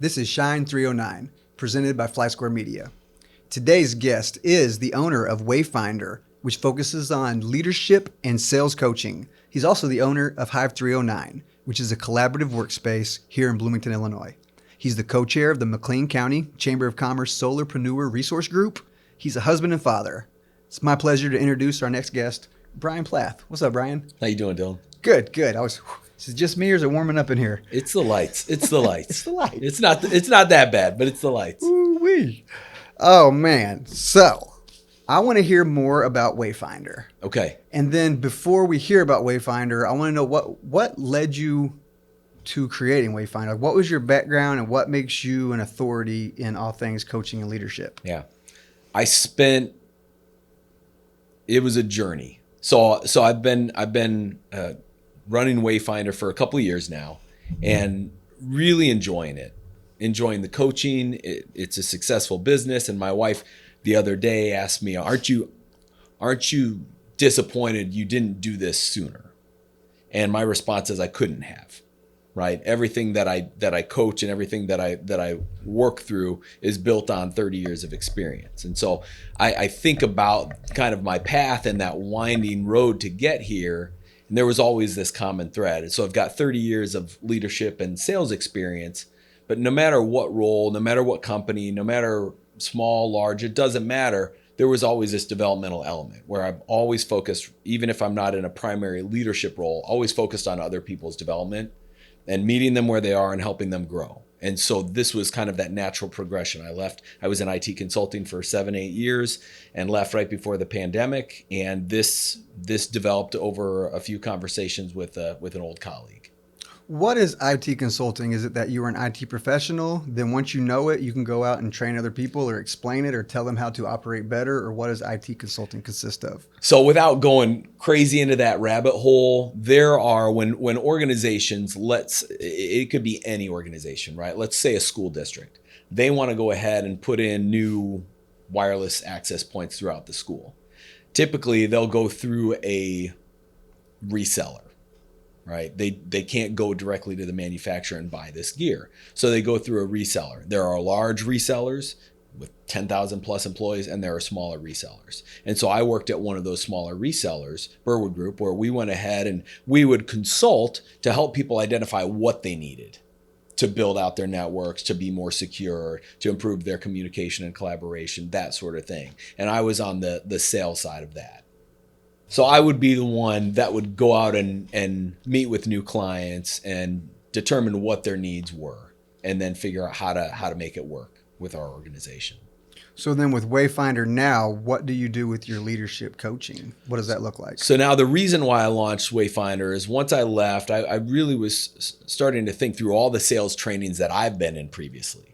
This is Shine 309, presented by FlySquare Media. Today's guest is the owner of Wayfinder, which focuses on leadership and sales coaching. He's also the owner of Hive 309, which is a collaborative workspace here in Bloomington, Illinois. He's the co-chair of the McLean County Chamber of Commerce Solarpreneur Resource Group. He's a husband and father. It's my pleasure to introduce our next guest, Brian Plath. What's up, Brian? How you doing, Dylan? Good. Is it just me or is it warming up in here? It's the lights. It's the lights. It's the lights. It's not that bad, but it's the lights. Ooh-wee. Oh, man. So I want to hear more about Wayfinder. Okay. And then before we hear about Wayfinder, I want to know what led you to creating Wayfinder. Like, what was your background and what makes you an authority in all things coaching and leadership? Yeah. It was a journey. So I've been running Wayfinder for a couple of years now and really enjoying it. Enjoying the coaching. It's a successful business. And my wife the other day asked me, aren't you disappointed you didn't do this sooner? And my response is I couldn't have, right? Everything that I coach and everything that I work through is built on 30 years of experience. And so I think about kind of my path and that winding road to get here. And there was always this common thread. And so I've got 30 years of leadership and sales experience, but no matter what role, no matter what company, no matter small, large, it doesn't matter. There was always this developmental element where I've always focused, even if I'm not in a primary leadership role, always focused on other people's development and meeting them where they are and helping them grow. And so this was kind of that natural progression. I was in IT consulting for 7-8 years and left right before the pandemic. And this developed over a few conversations with an old colleague. What is IT consulting? Is it that you are an IT professional? Then once you know it, you can go out and train other people or explain it or tell them how to operate better? Or what does IT consulting consist of? So without going crazy into that rabbit hole, there are when organizations, it could be any organization, right? Let's say a school district. They want to go ahead and put in new wireless access points throughout the school. Typically, they'll go through a reseller. Right? They can't go directly to the manufacturer and buy this gear. So they go through a reseller. There are large resellers with 10,000 plus employees, and there are smaller resellers. And so I worked at one of those smaller resellers, Burwood Group, where we went ahead and we would consult to help people identify what they needed to build out their networks, to be more secure, to improve their communication and collaboration, that sort of thing. And I was on the sales side of that. So I would be the one that would go out and meet with new clients and determine what their needs were and then figure out how to make it work with our organization. So then with Wayfinder now, what do you do with your leadership coaching? What does that look like? So now the reason why I launched Wayfinder is once I left, I really was starting to think through all the sales trainings that I've been in previously.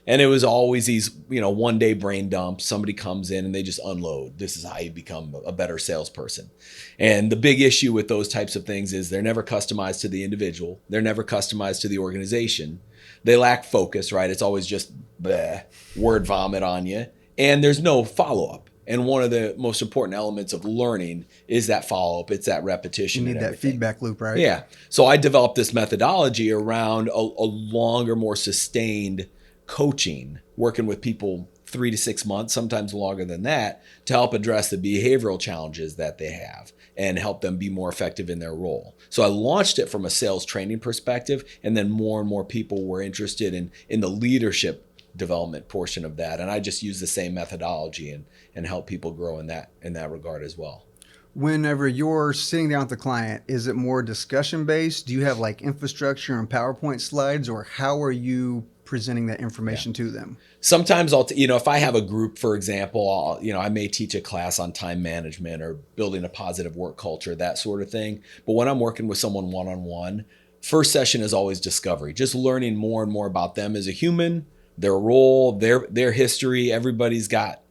And it was always these, one day brain dumps. Somebody comes in and they just unload. This is how you become a better salesperson. And the big issue with those types of things is they're never customized to the individual. They're never customized to the organization. They lack focus, right? It's always just bleh, word vomit on you. And there's no follow-up. And one of the most important elements of learning is that follow-up. It's that repetition. You need that feedback loop, right? Yeah. So I developed this methodology around a longer, more sustained coaching, working with people 3 to 6 months, sometimes longer than that, to help address the behavioral challenges that they have and help them be more effective in their role. So I launched it from a sales training perspective, and then more and more people were interested in the leadership development portion of that. And I just use the same methodology and help people grow in that regard as well. Whenever you're sitting down with the client, is it more discussion based? Do you have like infrastructure and PowerPoint slides, or how are you presenting that information to them? Sometimes if I have a group, for example, I may teach a class on time management or building a positive work culture, that sort of thing. But when I'm working with someone one-on-one, first session is always discovery, just learning more and more about them as a human, their role, their history. Everybody's got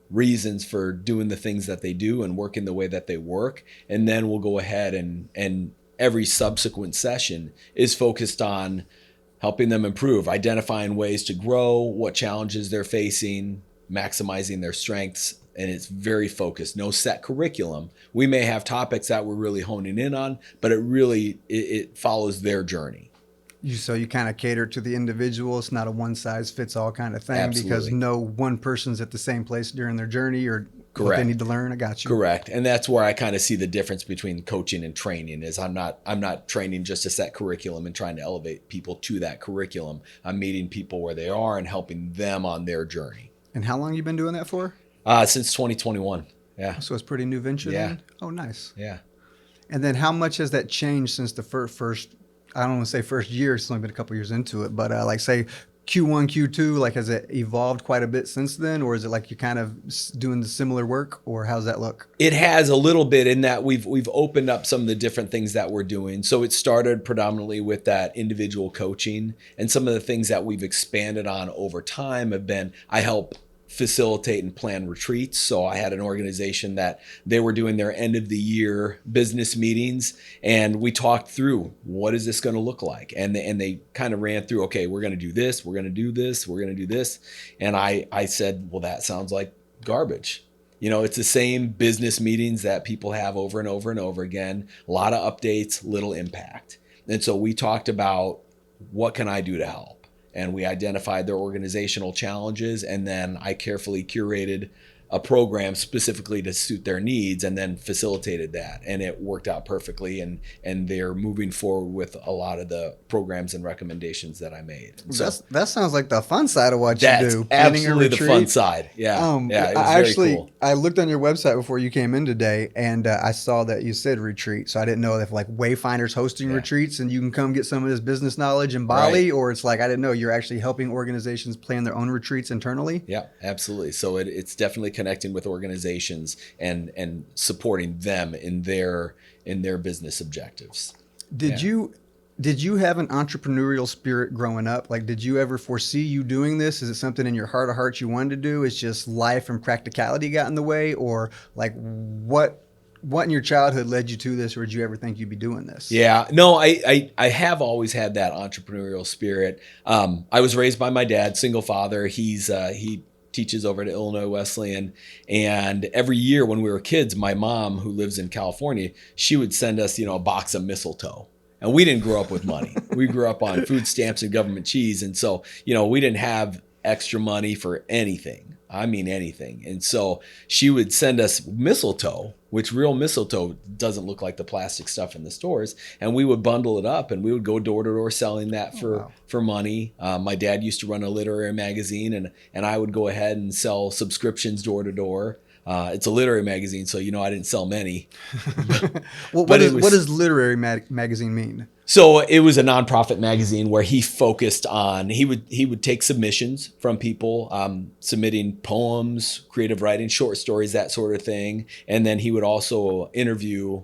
reasons for doing the things that they do and working the way that they work. And then we'll go ahead and every subsequent session is focused on helping them improve, identifying ways to grow, what challenges they're facing, maximizing their strengths. And it's very focused, no set curriculum. We may have topics that we're really honing in on, but it follows their journey. So you kind of cater to the individual. It's not a one size fits all kind of thing because Absolutely. no one person's at the same place during their journey or what they Correct. need to learn. I got you. Correct. And that's where I kind of see the difference between coaching and training is I'm not training just to set curriculum and trying to elevate people to that curriculum. I'm meeting people where they are and helping them on their journey. And how long you been doing that for? Since 2021. Yeah. So it's a pretty new venture then? Oh, nice. Yeah. And then how much has that changed since the first, I don't want to say first year, it's only been a couple years into it, but like say Q1, Q2, like has it evolved quite a bit since then? Or is it like you're kind of doing the similar work or how's that look? It has a little bit in that we've opened up some of the different things that we're doing. So it started predominantly with that individual coaching, and some of the things that we've expanded on over time have been I help facilitate and plan retreats. So I had an organization that they were doing their end of the year business meetings, and we talked through what is this going to look like, and they kind of ran through, okay, we're going to do this, we're going to do this, we're going to do this, and I said, well, that sounds like garbage. You know, it's the same business meetings that people have over and over and over again, a lot of updates, little impact. And so we talked about what can I do to help? And we identified their organizational challenges, and then I carefully curated a program specifically to suit their needs and then facilitated that. And it worked out perfectly, and they're moving forward with a lot of the programs and recommendations that I made. And so that sounds like the fun side of what you that's do. absolutely the fun side. Yeah. Yeah. It was very cool. I looked on your website before you came in today, and I saw that you said retreat. So I didn't know if like Wayfinder's hosting retreats and you can come get some of this business knowledge in Bali, or it's like, I didn't know you're actually helping organizations plan their own retreats internally. Yeah, absolutely. So it's definitely connecting with organizations and supporting them in their business objectives. Did you have an entrepreneurial spirit growing up? Like, did you ever foresee you doing this? Is it something in your heart of hearts you wanted to do? It's just life and practicality got in the way, or like what in your childhood led you to this, or did you ever think you'd be doing this? Yeah, no, I have always had that entrepreneurial spirit. I was raised by my dad, single father. He teaches over at Illinois Wesleyan. And every year when we were kids, my mom, who lives in California, she would send us, a box of mistletoe. And we didn't grow up with money. We grew up on food stamps and government cheese. And so, we didn't have extra money for anything. I mean, anything. And so she would send us mistletoe, which real mistletoe doesn't look like the plastic stuff in the stores. And we would bundle it up and we would go door to door selling that for money. My dad used to run a literary magazine, and I would go ahead and sell subscriptions door to door. It's a literary magazine, so I didn't sell many. What does literary magazine mean? So it was a nonprofit magazine where he focused on, he would take submissions from people submitting poems, creative writing, short stories, that sort of thing. And then he would also interview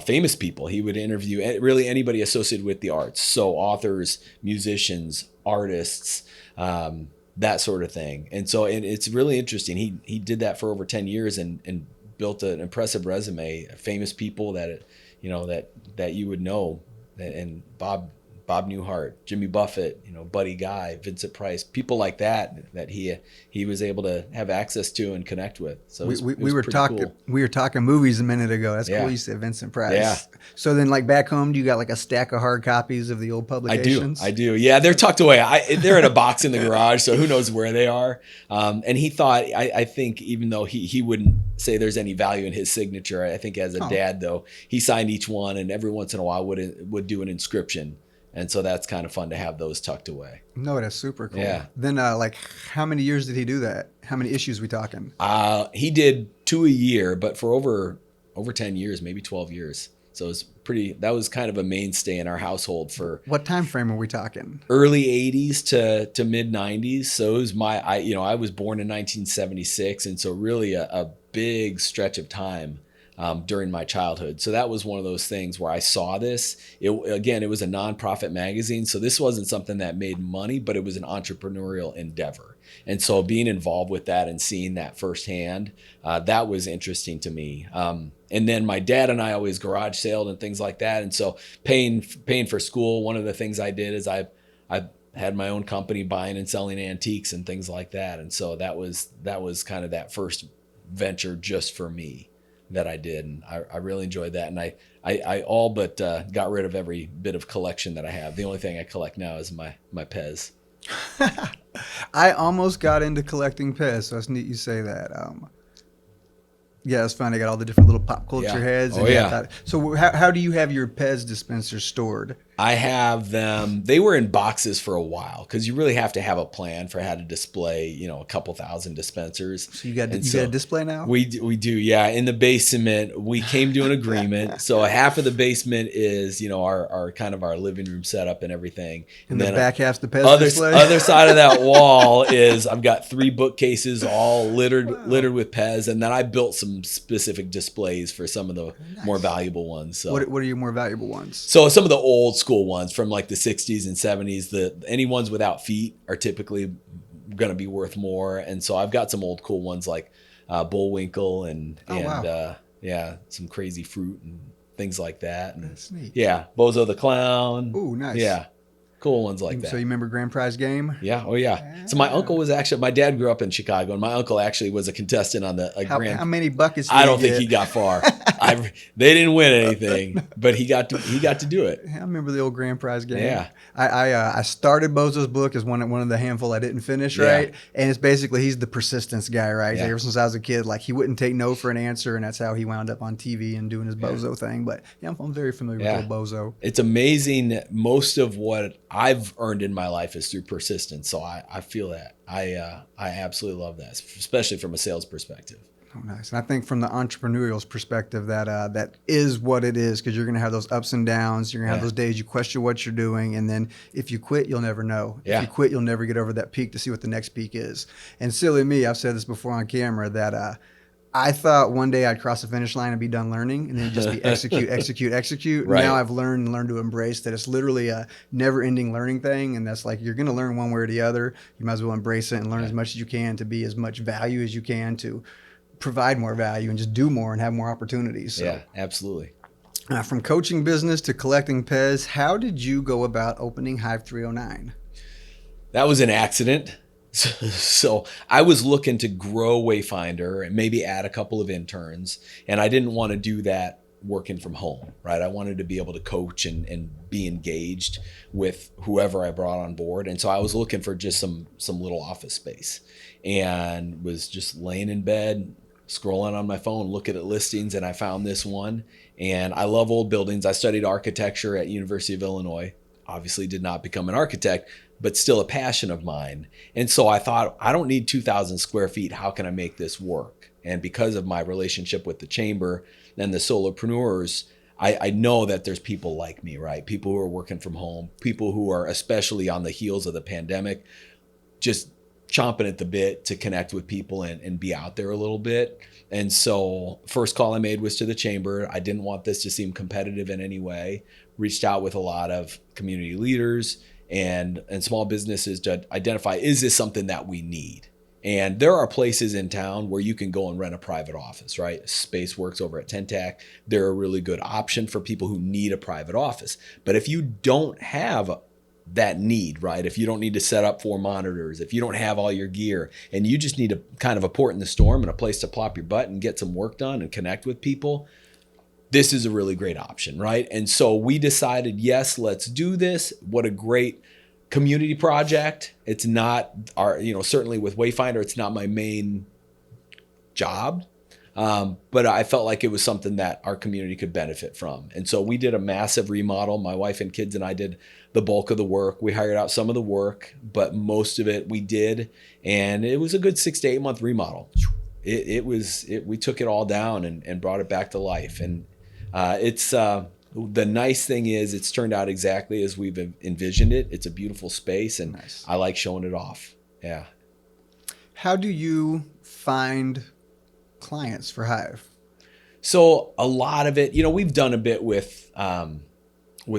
famous people. He would interview really anybody associated with the arts. So authors, musicians, artists, that sort of thing. And so it's really interesting. He did that for over 10 years and built an impressive resume, famous people that you would know. And Bob Newhart, Jimmy Buffett, Buddy Guy, Vincent Price, people like that he was able to have access to and connect with. So we were talking movies a minute ago. That's cool. You said Vincent Price. Yeah. So then, like back home, do you got like a stack of hard copies of the old publications? I do. Yeah, they're tucked away. They're in a box in the garage, so who knows where they are. And he thought, I think, even though he wouldn't say there's any value in his signature, I think as a dad though, he signed each one, and every once in a while would do an inscription. And so that's kind of fun to have those tucked away. No, that's super cool. Yeah. Then like how many years did he do that? How many issues we talking? He did 2 a year, but for over 10 years, maybe 12 years. So that was kind of a mainstay in our household for. What time frame are we talking? Early 80s to mid 90s. So it was I was born in 1976. And so really a big stretch of time during my childhood. So that was one of those things where I saw this. It was a nonprofit magazine. So this wasn't something that made money, but it was an entrepreneurial endeavor. And so being involved with that and seeing that firsthand, that was interesting to me. And then my dad and I always garage saled and things like that. And so paying for school, one of the things I did is I had my own company buying and selling antiques and things like that. And so that was kind of that first venture just for me. that I did, and I really enjoyed that. And I all but got rid of every bit of collection that I have. The only thing I collect now is my Pez. I almost got into collecting Pez, so it's neat you say that. Yeah, it's fun. I got all the different little pop culture heads. Oh, yeah. So how do you have your Pez dispensers stored? I have them. They were in boxes for a while because you really have to have a plan for how to display, a couple thousand dispensers. So you got a display now? We do, yeah. In the basement, we came to an agreement. So half of the basement is, our kind of our living room setup and everything. And then the back half's the Pez display? Other side of that wall is I've got 3 bookcases all littered with Pez, and then I built some specific displays for some of the more valuable ones. So what are your more valuable ones? So some of the old school ones from like the 60s and 70s, any ones without feet are typically going to be worth more. And so I've got some old cool ones like Bullwinkle and some crazy fruit and things like that. And that's neat. Yeah, Bozo the Clown. Ooh, nice. Yeah. Cool ones like that. So you remember Grand Prize Game? Yeah. Oh, yeah. So my uncle was actually, my dad grew up in Chicago, and my uncle actually was a contestant on the How many buckets did I don't think he got far. They didn't win anything, but he got to do it. I remember the old Grand Prize Game. Yeah. I started Bozo's book as one of the handful I didn't finish, right? And it's basically, he's the persistence guy, right? Yeah. Ever since I was a kid, like he wouldn't take no for an answer, and that's how he wound up on TV and doing his Bozo thing. But yeah, I'm very familiar with old Bozo. It's amazing. Most of what I've earned in my life is through persistence. So I feel that. I absolutely love that, especially from a sales perspective. Oh, nice. And I think from the entrepreneurial's perspective, that is what it is, because you're going to have those ups and downs. You're going to have those days you question what you're doing. And then if you quit, you'll never know. Yeah. If you quit, you'll never get over that peak to see what the next peak is. And silly me, I've said this before on camera, that I thought one day I'd cross the finish line and be done learning, and then just be execute. Right. Now I've learned to embrace that it's literally a never-ending learning thing, and that's like you're going to learn one way or the other. You might as well embrace it and learn as much as you can to be as much value as you can to provide more value and just do more and have more opportunities. So, yeah, absolutely. From coaching business to collecting Pez, how did you go about opening Hive 309? That was an accident. So I was looking to grow Wayfinder and maybe add a couple of interns, and I didn't want to do that working from home, right? I wanted to be able to coach and be engaged with whoever I brought on board. And so I was looking for just some little office space, and was just laying in bed, scrolling on my phone, looking at listings, and I found this one. And I love old buildings. I studied architecture at University of Illinois. Obviously did not become an architect, but still a passion of mine. And so I thought, I don't need 2,000 square feet. How can I make this work? And because of my relationship with the chamber and the solopreneurs, I know that there's people like me, right? People who are working from home, people who are, especially on the heels of the pandemic, just chomping at the bit to connect with people and be out there a little bit. And so first call I made was to the chamber. I didn't want this to seem competitive in any way. Reached out with a lot of community leaders and small businesses to identify, is this something that we need? And there are places in town where you can go and rent a private office, right? Spaceworks over at Tentac, they're a really good option for people who need a private office. But if you don't have that need, right? If you don't need to set up 4 monitors, if you don't have all your gear, and you just need a kind of a port in the storm and a place to plop your butt and get some work done and connect with people, this is a really great option, right? And so we decided, yes, let's do this. What a great community project. It's not our, certainly with Wayfinder, it's not my main job. But I felt like it was something that our community could benefit from. And so we did a massive remodel. My wife and kids and I did the bulk of the work. We hired out some of the work, but most of it we did. And it was a good 6 to 8 month remodel. We took it all down and brought it back to life. And the nice thing is it's turned out exactly as we've envisioned it. It's a beautiful space, and nice. I like showing it off. Yeah. How do you find clients for Hive? So a lot of it, we've done a bit with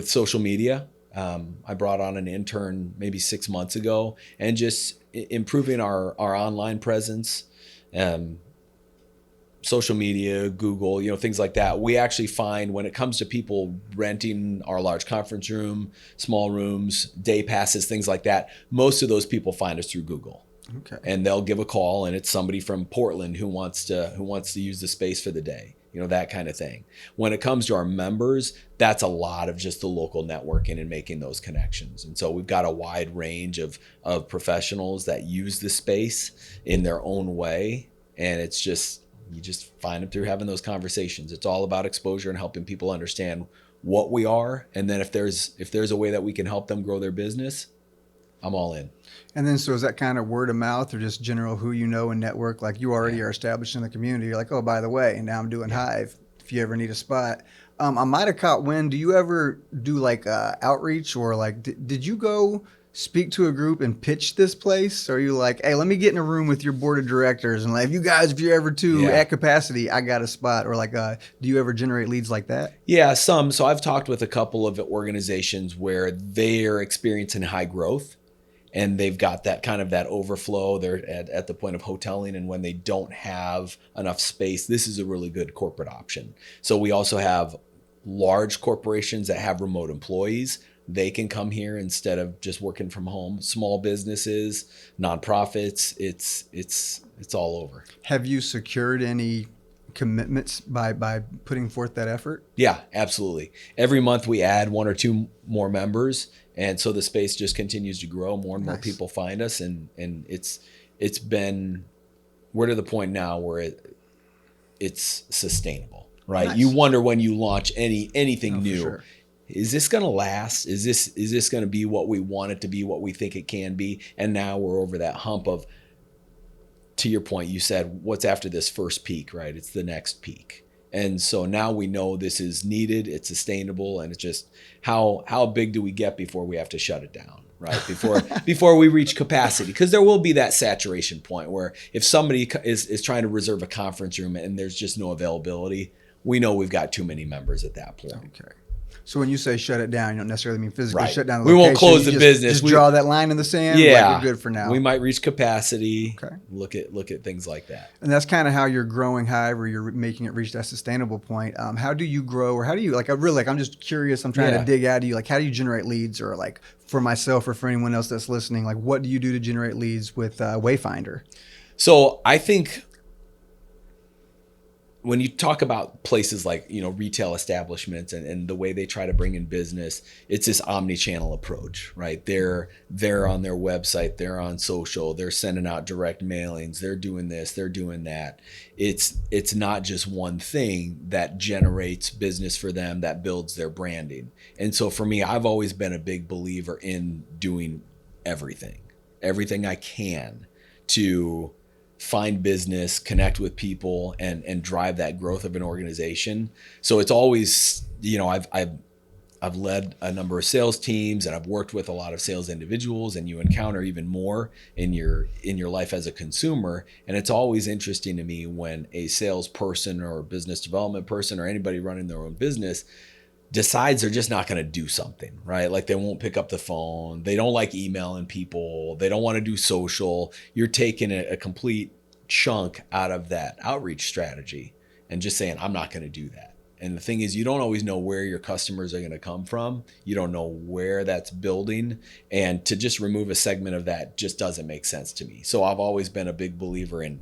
social media. I brought on an intern maybe 6 months ago, and just improving our online presence, social media, Google, things like that. We actually find when it comes to people renting our large conference room, small rooms, day passes, things like that, most of those people find us through Google. Okay. And they'll give a call, and it's somebody from Portland who wants to use the space for the day. that kind of thing. When it comes to our members, that's a lot of just the local networking and making those connections. And so we've got a wide range of professionals that use the space in their own way. And it's just, you just find them through having those conversations. It's all about exposure and helping people understand what we are. And then if there's a way that we can help them grow their business, I'm all in. And then, so is that kind of word of mouth or just general who you know and network? Like you already are established in the community. You're like, oh, by the way, and now I'm doing Hive. If you ever need a spot, I might have caught wind. Do you ever do like outreach or like, did you go speak to a group and pitch this place? Or are you like, hey, let me get in a room with your board of directors and like, if you're ever at capacity, I got a spot? Or like, do you ever generate leads like that? Yeah, some. So I've talked with a couple of organizations where they are experiencing high growth. And they've got that kind of that overflow. They're at the point of hoteling. And when they don't have enough space, this is a really good corporate option. So we also have large corporations that have remote employees. They can come here instead of just working from home. Small businesses, nonprofits, it's all over. Have you secured any commitments by putting forth that effort? Yeah, absolutely. Every month we add 1 or 2 more members. And so the space just continues to grow. More and more people find us, and we're to the point now where it's sustainable, right? Nice. You wonder when you launch anything new, sure. Is this going to last? Is this going to be what we want it to be, what we think it can be? And now we're over that hump of, to your point, you said, what's after this first peak, right? It's the next peak. And so now we know this is needed, it's sustainable, and it's just how big do we get before we have to shut it down, right? Before we reach capacity, because there will be that saturation point where if somebody is trying to reserve a conference room and there's just no availability, we know we've got too many members at that point. Okay. So when you say shut it down, you don't necessarily mean physically shut down the location. We won't close the business. Just draw that line in the sand. Yeah, like we're good for now. We might reach capacity. Okay. Look at things like that. And that's kind of how you're growing Hive, or you're making it reach that sustainable point. How do you grow, or how do you I'm just curious. I'm trying to dig out of you. Like, how do you generate leads, or like for myself or for anyone else that's listening, like what do you do to generate leads with Wayfinder? So I think when you talk about places like, retail establishments and the way they try to bring in business, it's this omni-channel approach, right? They're on their website, they're on social, they're sending out direct mailings, they're doing this, they're doing that. It's not just one thing that generates business for them, that builds their branding. And so for me, I've always been a big believer in doing everything I can to find business, connect with people, and drive that growth of an organization. So it's always, I've led a number of sales teams, and I've worked with a lot of sales individuals, and you encounter even more in your life as a consumer. And it's always interesting to me when a salesperson or a business development person or anybody running their own business decides they're just not going to do something, right? Like they won't pick up the phone. They don't like emailing people. They don't want to do social. You're taking a complete chunk out of that outreach strategy and just saying, I'm not going to do that. And the thing is, you don't always know where your customers are going to come from. You don't know where that's building. And to just remove a segment of that just doesn't make sense to me. So I've always been a big believer in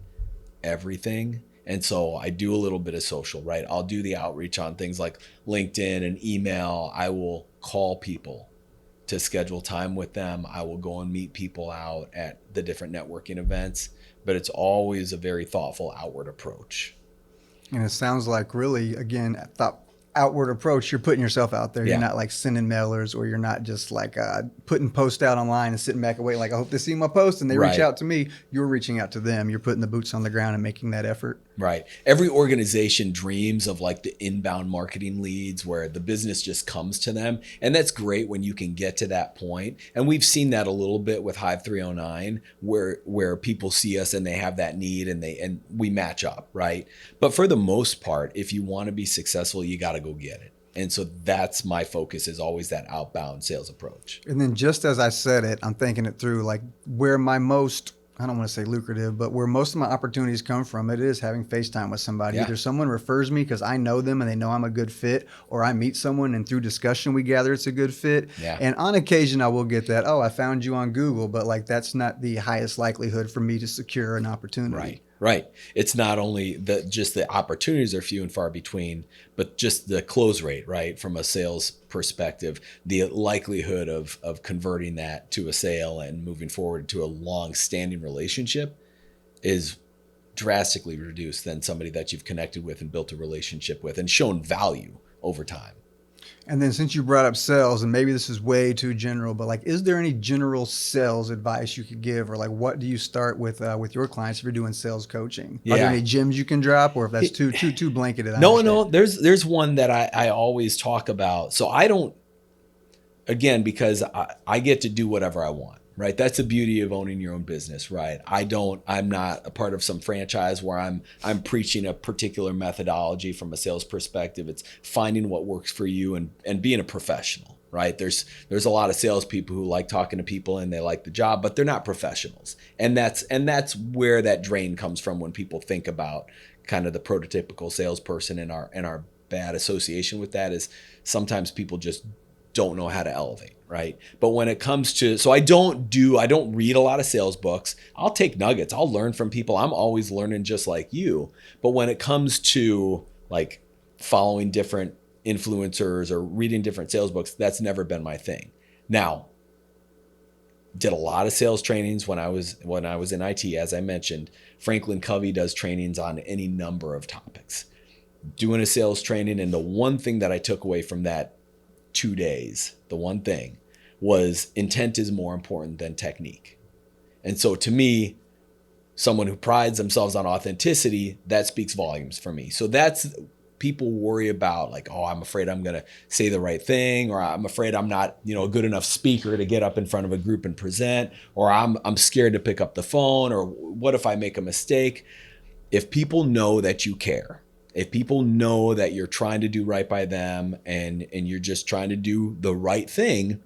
everything. And so I do a little bit of social, right? I'll do the outreach on things like LinkedIn and email. I will call people to schedule time with them. I will go and meet people out at the different networking events, but it's always a very thoughtful outward approach. And it sounds like really, again, outward approach, you're putting yourself out there. Yeah. You're not like sending mailers, or you're not just like putting posts out online and sitting back and waiting like, I hope they see my post and they reach out to me. You're reaching out to them. You're putting the boots on the ground and making that effort. Right. Every organization dreams of like the inbound marketing leads where the business just comes to them. And that's great when you can get to that point. And we've seen that a little bit with Hive 309 where people see us and they have that need and we match up, right? But for the most part, if you want to be successful, you got to go get it. And so that's my focus, is always that outbound sales approach. And then just as I said it, I'm thinking it through, like where my most I don't want to say lucrative, but where most of my opportunities come from, it is having FaceTime with somebody. Yeah. Either someone refers me because I know them and they know I'm a good fit, or I meet someone and through discussion we gather it's a good fit. Yeah. And on occasion I will get that, oh, I found you on Google, but like that's not the highest likelihood for me to secure an opportunity. Right. It's not only just the opportunities are few and far between, but just the close rate, right? From a sales perspective, the likelihood of converting that to a sale and moving forward to a long-standing relationship is drastically reduced than somebody that you've connected with and built a relationship with and shown value over time. And then since you brought up sales, and maybe this is way too general, but like, is there any general sales advice you could give, or like, what do you start with your clients if you're doing sales coaching? Are there any gems you can drop, or if that's too blanketed? No. There's one that I always talk about. So I don't, again, because I get to do whatever I want. Right. That's the beauty of owning your own business. Right. I'm not a part of some franchise where I'm preaching a particular methodology from a sales perspective. It's finding what works for you and being a professional. Right. There's a lot of salespeople who like talking to people and they like the job, but they're not professionals. And that's where that drain comes from when people think about kind of the prototypical salesperson, and our bad association with that is sometimes people just don't know how to elevate. Right. But when it comes to, so I don't read a lot of sales books. I'll take nuggets. I'll learn from people. I'm always learning just like you. But when it comes to like following different influencers or reading different sales books, that's never been my thing. Now, did a lot of sales trainings when I was in IT, as I mentioned. Franklin Covey does trainings on any number of topics. Doing a sales training, and the one thing that I took away from that 2 days, the one thing was intent is more important than technique. And so to me, someone who prides themselves on authenticity, that speaks volumes for me. So that's, people worry about like, oh, I'm afraid I'm going to say the right thing, or I'm afraid I'm not, a good enough speaker to get up in front of a group and present, or I'm scared to pick up the phone, or what if I make a mistake? If people know that you care, if people know that you're trying to do right by them and you're just trying to do the right thing,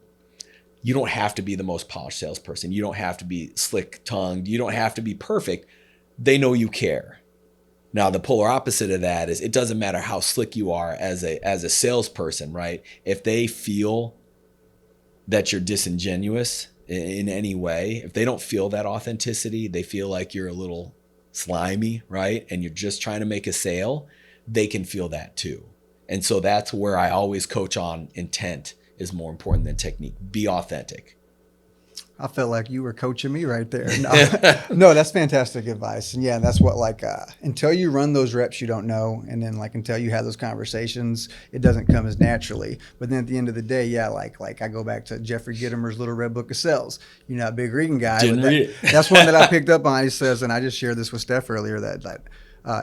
you don't have to be the most polished salesperson. You don't have to be slick-tongued. You don't have to be perfect. They know you care. Now, the polar opposite of that is it doesn't matter how slick you are as a salesperson, right? If they feel that you're disingenuous in any way, if they don't feel that authenticity, they feel like you're a little slimy, right? And you're just trying to make a sale, they can feel that too. And so that's where I always coach on intent is more important than technique. Be authentic. I felt like you were coaching me right there. No, that's fantastic advice. And yeah, that's what until you run those reps, you don't know. And then until you have those conversations, it doesn't come as naturally. But then at the end of the day, yeah, like I go back to Jeffrey Gitomer's Little Red Book of Sales. You're not a big reading guy. Didn't read it. That's one that I picked up on. He says, and I just shared this with Steph earlier, that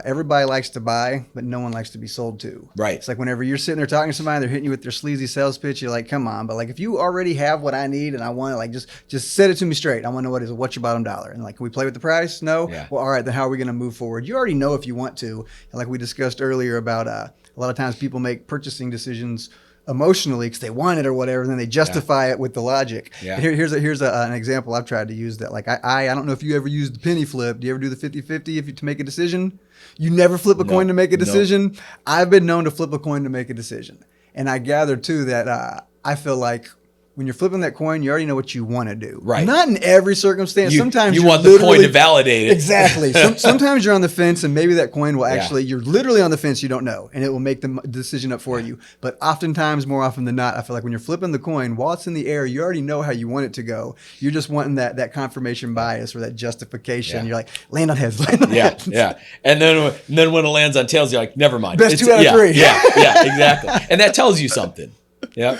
everybody likes to buy, but no one likes to be sold to. Right. It's like whenever you're sitting there talking to somebody, they're hitting you with their sleazy sales pitch. You're like, come on. But if you already have what I need and I want to just set it to me straight. I want to know what's your bottom dollar? And can we play with the price? No. Yeah. Well, all right, then how are we going to move forward? You already know if you want to. And like we discussed earlier about a lot of times people make purchasing decisions emotionally because they want it or whatever, and then they justify it with the logic. Yeah. Here's an example I've tried to use that I don't know if you ever used the penny flip. Do you ever do the 50-50 to make a decision? You never flip a coin to make a decision? No. I've been known to flip a coin to make a decision. And I gather too that I feel like when you're flipping that coin, you already know what you want to do. Right. Not in every circumstance. Sometimes you want the coin to validate it. Exactly. Sometimes you're on the fence, and maybe that coin will actually, you're literally on the fence, you don't know, and it will make the decision up for you. But oftentimes, more often than not, I feel like when you're flipping the coin, while it's in the air, you already know how you want it to go. You're just wanting that confirmation bias or that justification. Yeah. You're like, land on heads, land on heads. Yeah. And then when it lands on tails, you're like, never mind. Best 2 out of 3. Yeah, exactly. And that tells you something. Yeah.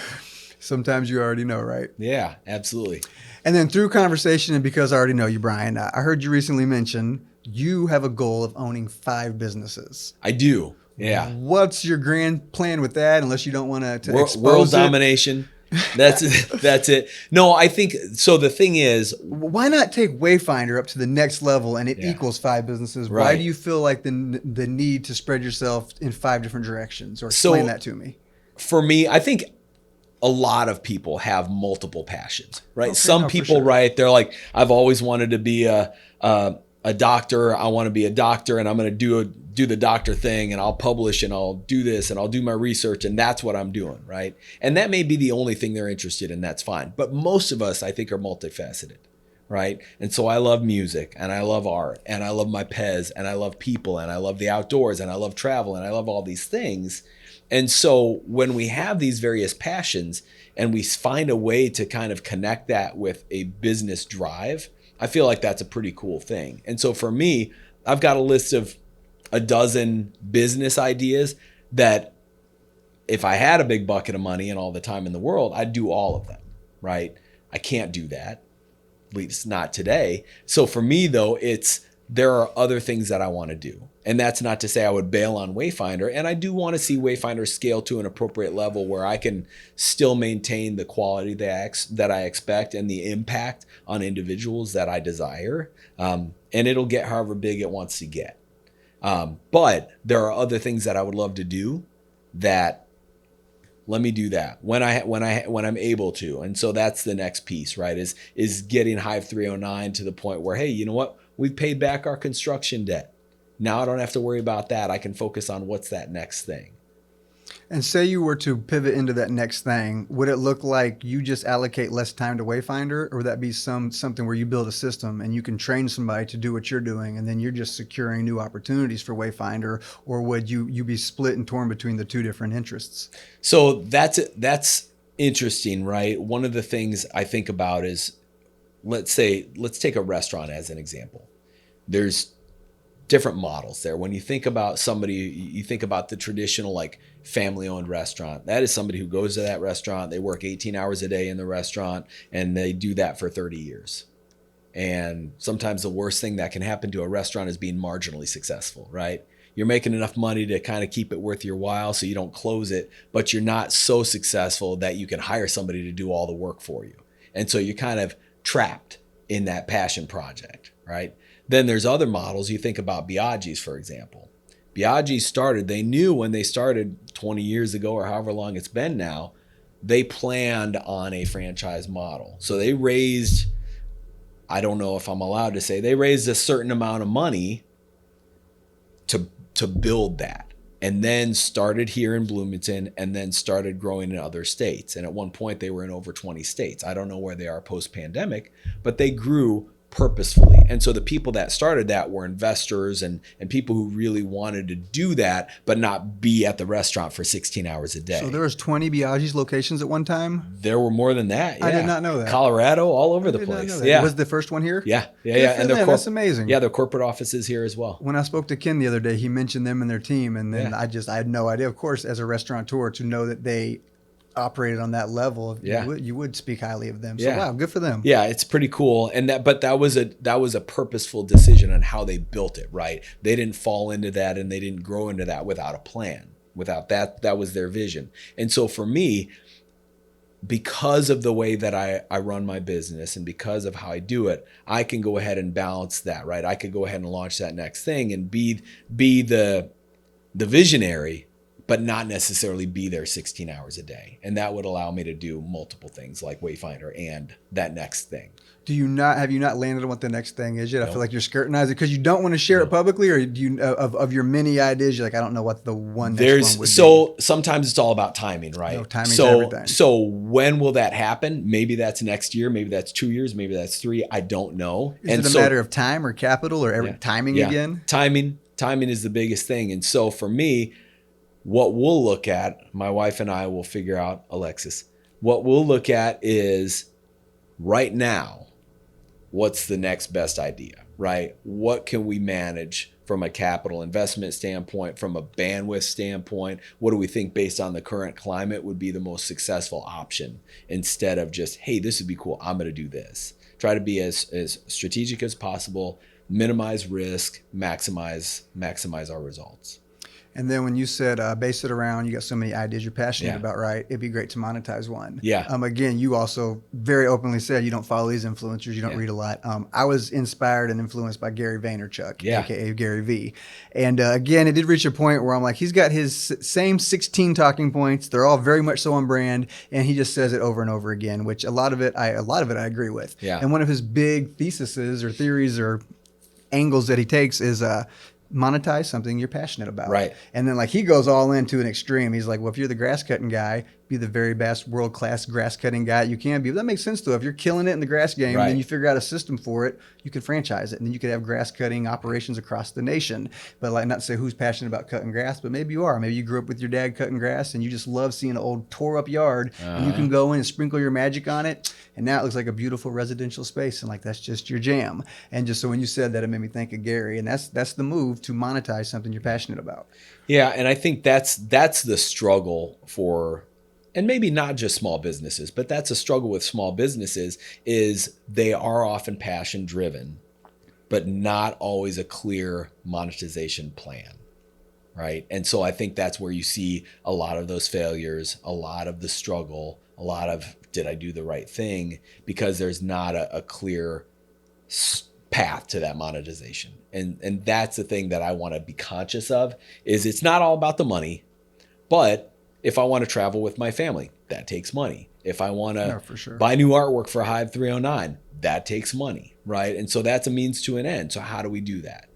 Sometimes you already know, right? Yeah, absolutely. And then through conversation, and because I already know you, Brian, I heard you recently mention you have a goal of owning 5 businesses. I do. Yeah. What's your grand plan with that? Unless you don't want to expose world domination. That's it. That's it. No, I think so. The thing is, why not take Wayfinder up to the next level and it equals 5 businesses? Right. Why do you feel like the need to spread yourself in 5 different directions? Or explain that to me. For me, I think a lot of people have multiple passions, right? Okay, Some no, for people, sure. right, they're like, I've always wanted to be a doctor. I want to be a doctor, and I'm going to do the doctor thing, and I'll publish, and I'll do this, and I'll do my research, and that's what I'm doing, right? And that may be the only thing they're interested in. That's fine. But most of us, I think, are multifaceted, right? And so I love music, and I love art, and I love my pets, and I love people, and I love the outdoors, and I love travel, and I love all these things. And so when we have these various passions and we find a way to kind of connect that with a business drive, I feel like that's a pretty cool thing. And so for me, I've got a list of a dozen business ideas that if I had a big bucket of money and all the time in the world, I'd do all of them, right? I can't do that, at least not today. So for me though, there are other things that I want to do. And that's not to say I would bail on Wayfinder. And I do want to see Wayfinder scale to an appropriate level where I can still maintain the quality that I expect and the impact on individuals that I desire. And it'll get however big it wants to get. But there are other things that I would love to do that let me do that when I'm able to. And so that's the next piece, right? Is getting Hive 309 to the point where, hey, you know what? We've paid back our construction debt. Now I don't have to worry about that. I can focus on what's that next thing. And say you were to pivot into that next thing, would it look like you just allocate less time to Wayfinder, or would that be something where you build a system and you can train somebody to do what you're doing, and then you're just securing new opportunities for Wayfinder, or would you be split and torn between the two different interests? So that's interesting, right? One of the things I think about is, let's take a restaurant as an example. There's different models there. When you think about somebody, you think about the traditional like family-owned restaurant. That is somebody who goes to that restaurant, they work 18 hours a day in the restaurant, and they do that for 30 years. And sometimes the worst thing that can happen to a restaurant is being marginally successful, right? You're making enough money to kind of keep it worth your while so you don't close it, but you're not so successful that you can hire somebody to do all the work for you. And so you're kind of trapped in that passion project, right? Then there's other models. You think about Biaggi's, for example. Biaggi's they knew when they started 20 years ago or however long it's been now, they planned on a franchise model. So they raised, I don't know if I'm allowed to say, they raised a certain amount of money to build that, and then started here in Bloomington and then started growing in other states. And at one point they were in over 20 states. I don't know where they are post-pandemic, but they grew purposefully. And so the people that started that were investors and people who really wanted to do that, but not be at the restaurant for 16 hours a day. So there was 20 Biaggi's locations at one time? There were more than that. Yeah. I did not know that. Colorado, all over the I did not place. know that. Yeah. Was the first one here? Yeah. And that's amazing. Yeah, their corporate office is here as well. When I spoke to Ken the other day, he mentioned them and their team, and then I had no idea, of course, as a restaurateur, to know that they operated on that level. You would speak highly of them. So wow, good for them. Yeah, it's pretty cool. And that was a purposeful decision on how they built it, right? They didn't fall into that and they didn't grow into that without a plan. Without that was their vision. And so for me, because of the way that I run my business and because of how I do it, I can go ahead and balance that, right? I could go ahead and launch that next thing and be the visionary, but not necessarily be there 16 hours a day. And that would allow me to do multiple things like Wayfinder and that next thing. Have you not landed on what the next thing is yet? I feel like you're scrutinizing because you don't want to share it publicly, or do you of your many ideas, you're like, I don't know what the next one would be. So sometimes it's all about timing, right? No, timing's everything. So when will that happen? Maybe that's next year, maybe that's 2 years, maybe that's 3. I don't know. Is it a matter of time or capital or timing again? Timing is the biggest thing. And so for me, what we'll look at, my wife and I will figure out, Alexis, what we'll look at is right now, what's the next best idea, right? What can we manage from a capital investment standpoint, from a bandwidth standpoint? What do we think based on the current climate would be the most successful option, instead of just, hey, this would be cool, I'm going to do this. Try to be as strategic as possible, minimize risk, maximize our results. And then when you said base it around, you got so many ideas you're passionate Yeah. about, right? It'd be great to monetize one. Yeah. Again, you also very openly said you don't follow these influencers, you don't Yeah. read a lot. I was inspired and influenced by Gary Vaynerchuk, Yeah. aka Gary V. And again, it did reach a point where I'm like, he's got his same 16 talking points. They're all very much so on brand, and he just says it over and over again. Which a lot of it I agree with. Yeah. And one of his big theses or theories or angles that he takes is monetize something you're passionate about. Right. And then like he goes all into an extreme. He's like, well, if you're the grass cutting guy, be the very best world-class grass cutting guy you can be. But that makes sense though. If you're killing it in the grass game, Right. then you figure out a system for it, you can franchise it. And then you could have grass cutting operations across the nation. But like, not to say who's passionate about cutting grass, but maybe you are. Maybe you grew up with your dad cutting grass and you just love seeing an old tore up yard and you can go in and sprinkle your magic on it. And now it looks like a beautiful residential space. And like, that's just your jam. And just so when you said that, it made me think of Gary. And that's the move to monetize something you're passionate about. Yeah, and I think that's the struggle for, and maybe not just small businesses, but that's a struggle with small businesses, is they are often passion driven, but not always a clear monetization plan, right? And so I think that's where you see a lot of those failures, a lot of the struggle, a lot of, did I do the right thing? Because there's not a clear path to that monetization. And that's the thing that I want to be conscious of, is it's not all about the money, but if I want to travel with my family, that takes money. If I want to for sure. buy new artwork for Hive 309, that takes money, right? And so that's a means to an end. So how do we do that?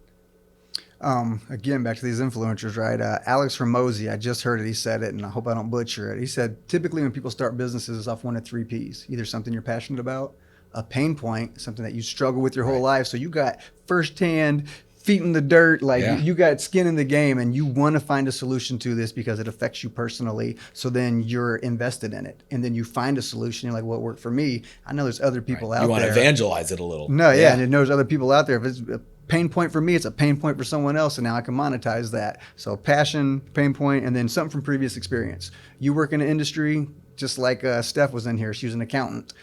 Again, back to these influencers, right? Alex Ramosi, I just heard it. He said it, and I hope I don't butcher it. He said, typically when people start businesses, it's off one of three Ps. Either something you're passionate about, a pain point, something that you struggle with your whole life. So you got firsthand feet in the dirt, like you got skin in the game, and you want to find a solution to this because it affects you personally. So then you're invested in it, and then you find a solution. You're like, "What worked for me?" I know there's other people out there. You want to evangelize it a little. No, yeah, and there's other people out there. If it's a pain point for me, it's a pain point for someone else, and now I can monetize that. So passion, pain point, and then something from previous experience. You work in an industry, just like Steph was in here. She was an accountant.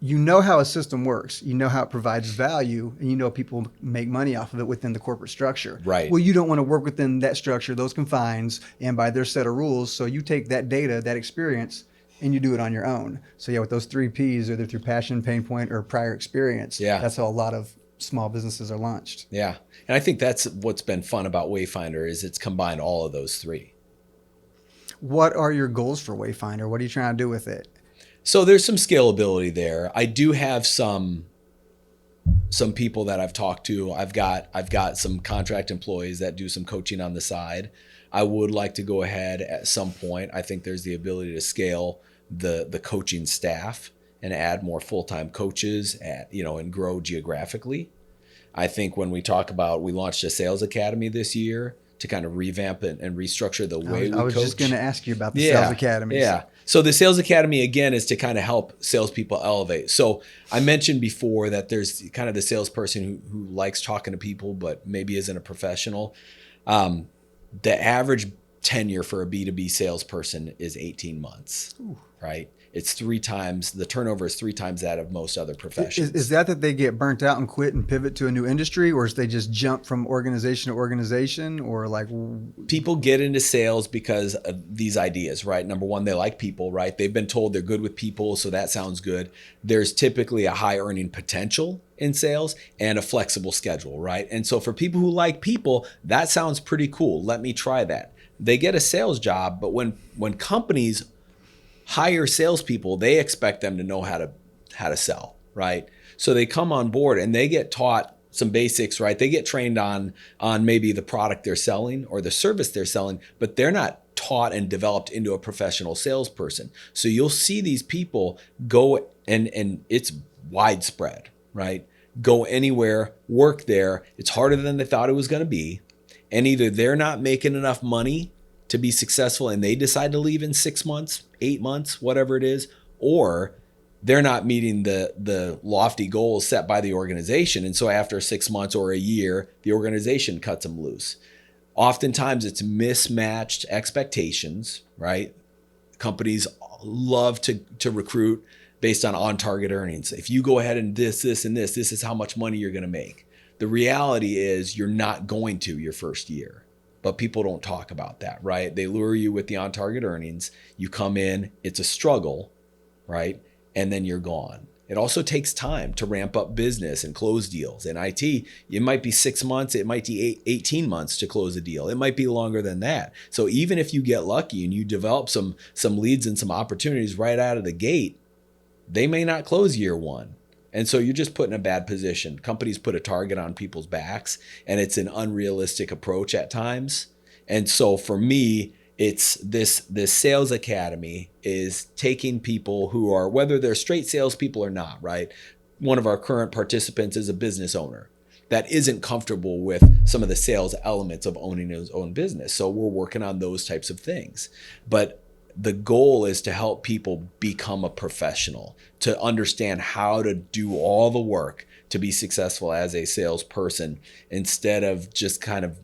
You know how a system works. You know how it provides value, and you know people make money off of it within the corporate structure. Right. Well, you don't want to work within that structure, those confines, and by their set of rules. So you take that data, that experience, and you do it on your own. So yeah, with those three Ps, either through passion, pain point, or prior experience, that's how a lot of small businesses are launched. Yeah. And I think that's what's been fun about Wayfinder, is it's combined all of those three. What are your goals for Wayfinder? What are you trying to do with it? So there's some scalability there. I do have some people that I've talked to. I've got some contract employees that do some coaching on the side. I would like to go ahead at some point. I think there's the ability to scale the coaching staff and add more full-time coaches and grow geographically. I think when we talk about, we launched a sales academy this year to kind of revamp and restructure the way we coach. I was just going to ask you about the sales academies. Yeah. So the sales academy, again, is to kind of help salespeople elevate. So I mentioned before that there's kind of the salesperson who likes talking to people, but maybe isn't a professional. The average tenure for a B2B salesperson is 18 months, right? It's the turnover is 3 times that of most other professions. Is that they get burnt out and quit and pivot to a new industry, or is they just jump from organization to organization, or like? People get into sales because of these ideas, right? Number one, they like people, right? They've been told they're good with people, so that sounds good. There's typically a high earning potential in sales and a flexible schedule, right? And so for people who like people, that sounds pretty cool. Let me try that. They get a sales job, but when companies hire salespeople, they expect them to know how to sell, right? So they come on board and they get taught some basics, right? They get trained on maybe the product they're selling or the service they're selling, but they're not taught and developed into a professional salesperson. So you'll see these people go and it's widespread, right? Go anywhere, work there. It's harder than they thought it was going to be. And either they're not making enough money to be successful and they decide to leave in 6 months, 8 months, whatever it is, or they're not meeting the lofty goals set by the organization. And so after 6 months or a year, the organization cuts them loose. Oftentimes it's mismatched expectations, right? Companies love to recruit based on target earnings. If you go ahead and this, and this is how much money you're going to make. The reality is you're not going to your first year. but people don't talk about that, right? They lure you with the on-target earnings. You come in, it's a struggle, right? And then you're gone. It also takes time to ramp up business and close deals. In IT, it might be 6 months, it might be 18 months to close a deal. It might be longer than that. So even if you get lucky and you develop some leads and some opportunities right out of the gate, they may not close year one. And so you're just put in a bad position. Companies put a target on people's backs, and it's an unrealistic approach at times. And so for me, it's this sales academy is taking people who are, whether they're straight salespeople or not, right? One of our current participants is a business owner that isn't comfortable with some of the sales elements of owning his own business. So we're working on those types of things. But the goal is to help people become a professional, to understand how to do all the work to be successful as a salesperson instead of just kind of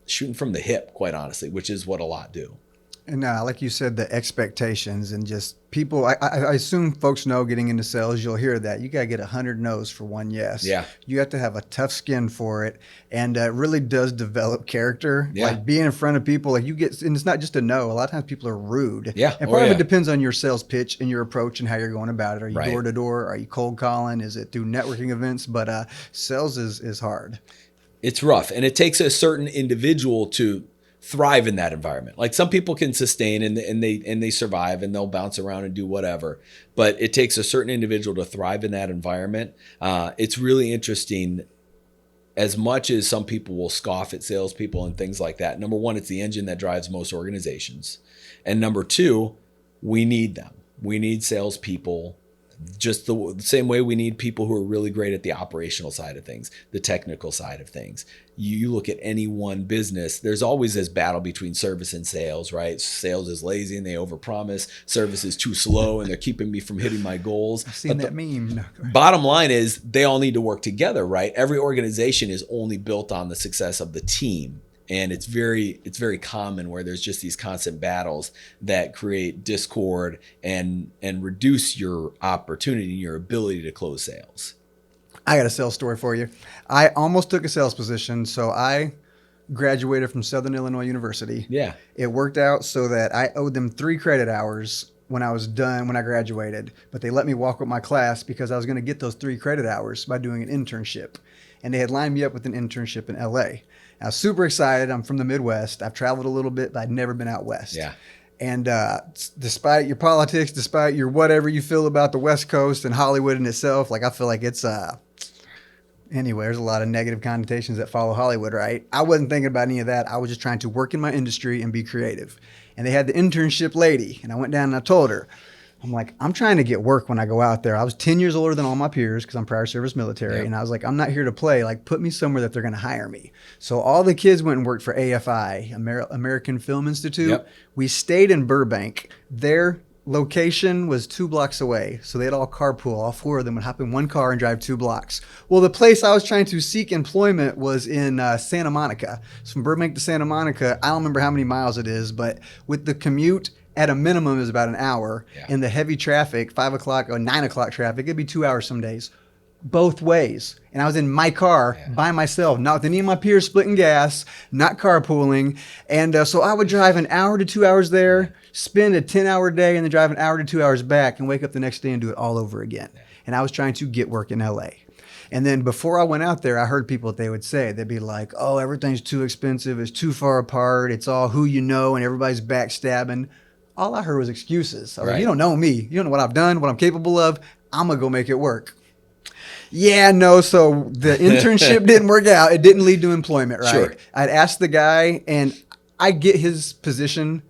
shooting from the hip, quite honestly, which is what a lot do. And like you said, the expectations and just people, I assume folks know getting into sales, you'll hear that. You got to get 100 no's for one yes. Yeah. You have to have a tough skin for it. And it really does develop character. Yeah. Like being in front of people, like you get, and it's not just a no. A lot of times people are rude. Yeah. And part of it depends on your sales pitch and your approach and how you're going about it. Are you door to door? Are you cold calling? Is it through networking events? But sales is hard. It's rough. And it takes a certain individual to thrive in that environment. Like some people can sustain and they survive and they'll bounce around and do whatever, but it takes a certain individual to thrive in that environment. It's really interesting. As much as some people will scoff at salespeople and things like that, number one, it's the engine that drives most organizations. And number two, we need them. We need salespeople just the same way we need people who are really great at the operational side of things, the technical side of things. You look at any one business, there's always this battle between service and sales, right? Sales is lazy and they overpromise. Service is too slow and they're keeping me from hitting my goals. I've seen that meme. No, bottom line is they all need to work together, right? Every organization is only built on the success of the team. And it's very common where there's just these constant battles that create discord and reduce your opportunity, your ability to close sales. I got a sales story for you. I almost took a sales position. So I graduated from Southern Illinois University. Yeah. It worked out so that I owed them 3 credit hours when I was done, when I graduated. But they let me walk with my class because I was going to get those 3 credit hours by doing an internship. And they had lined me up with an internship in LA. I was super excited. I'm from the Midwest. I've traveled a little bit, but I'd never been out west. Yeah. And despite your politics, despite your whatever you feel about the West Coast and Hollywood in itself, like I feel like it's anyway, there's a lot of negative connotations that follow Hollywood, right? I wasn't thinking about any of that. I was just trying to work in my industry and be creative. And they had the internship lady, and I went down and I told her, I'm like, I'm trying to get work when I go out there. I was 10 years older than all my peers because I'm prior service military. Yep. And I was like, I'm not here to play. Like, put me somewhere that they're going to hire me. So all the kids went and worked for AFI, American Film Institute. Yep. We stayed in Burbank. Their location was 2 blocks away. So they'd all carpool. All 4 of them would hop in one car and drive 2 blocks. Well, the place I was trying to seek employment was in Santa Monica. So from Burbank to Santa Monica, I don't remember how many miles it is, but with the commute, at a minimum is about an hour. Yeah. In the heavy traffic, 5 o'clock or 9 o'clock traffic, it'd be 2 hours some days, both ways. And I was in my car by myself, not with any of my peers splitting gas, not carpooling. And so I would drive an hour to 2 hours there, spend a 10-hour day, and then drive an hour to 2 hours back and wake up the next day and do it all over again. And I was trying to get work in LA. And then before I went out there, I heard people that they would say, they'd be like, oh, everything's too expensive. It's too far apart. It's all who you know and everybody's backstabbing. All I heard was excuses. I was like, you don't know me. You don't know what I've done, what I'm capable of. I'm going to go make it work. Yeah, no. So the internship didn't work out. It didn't lead to employment, right? Sure. I'd asked the guy, and I get his position.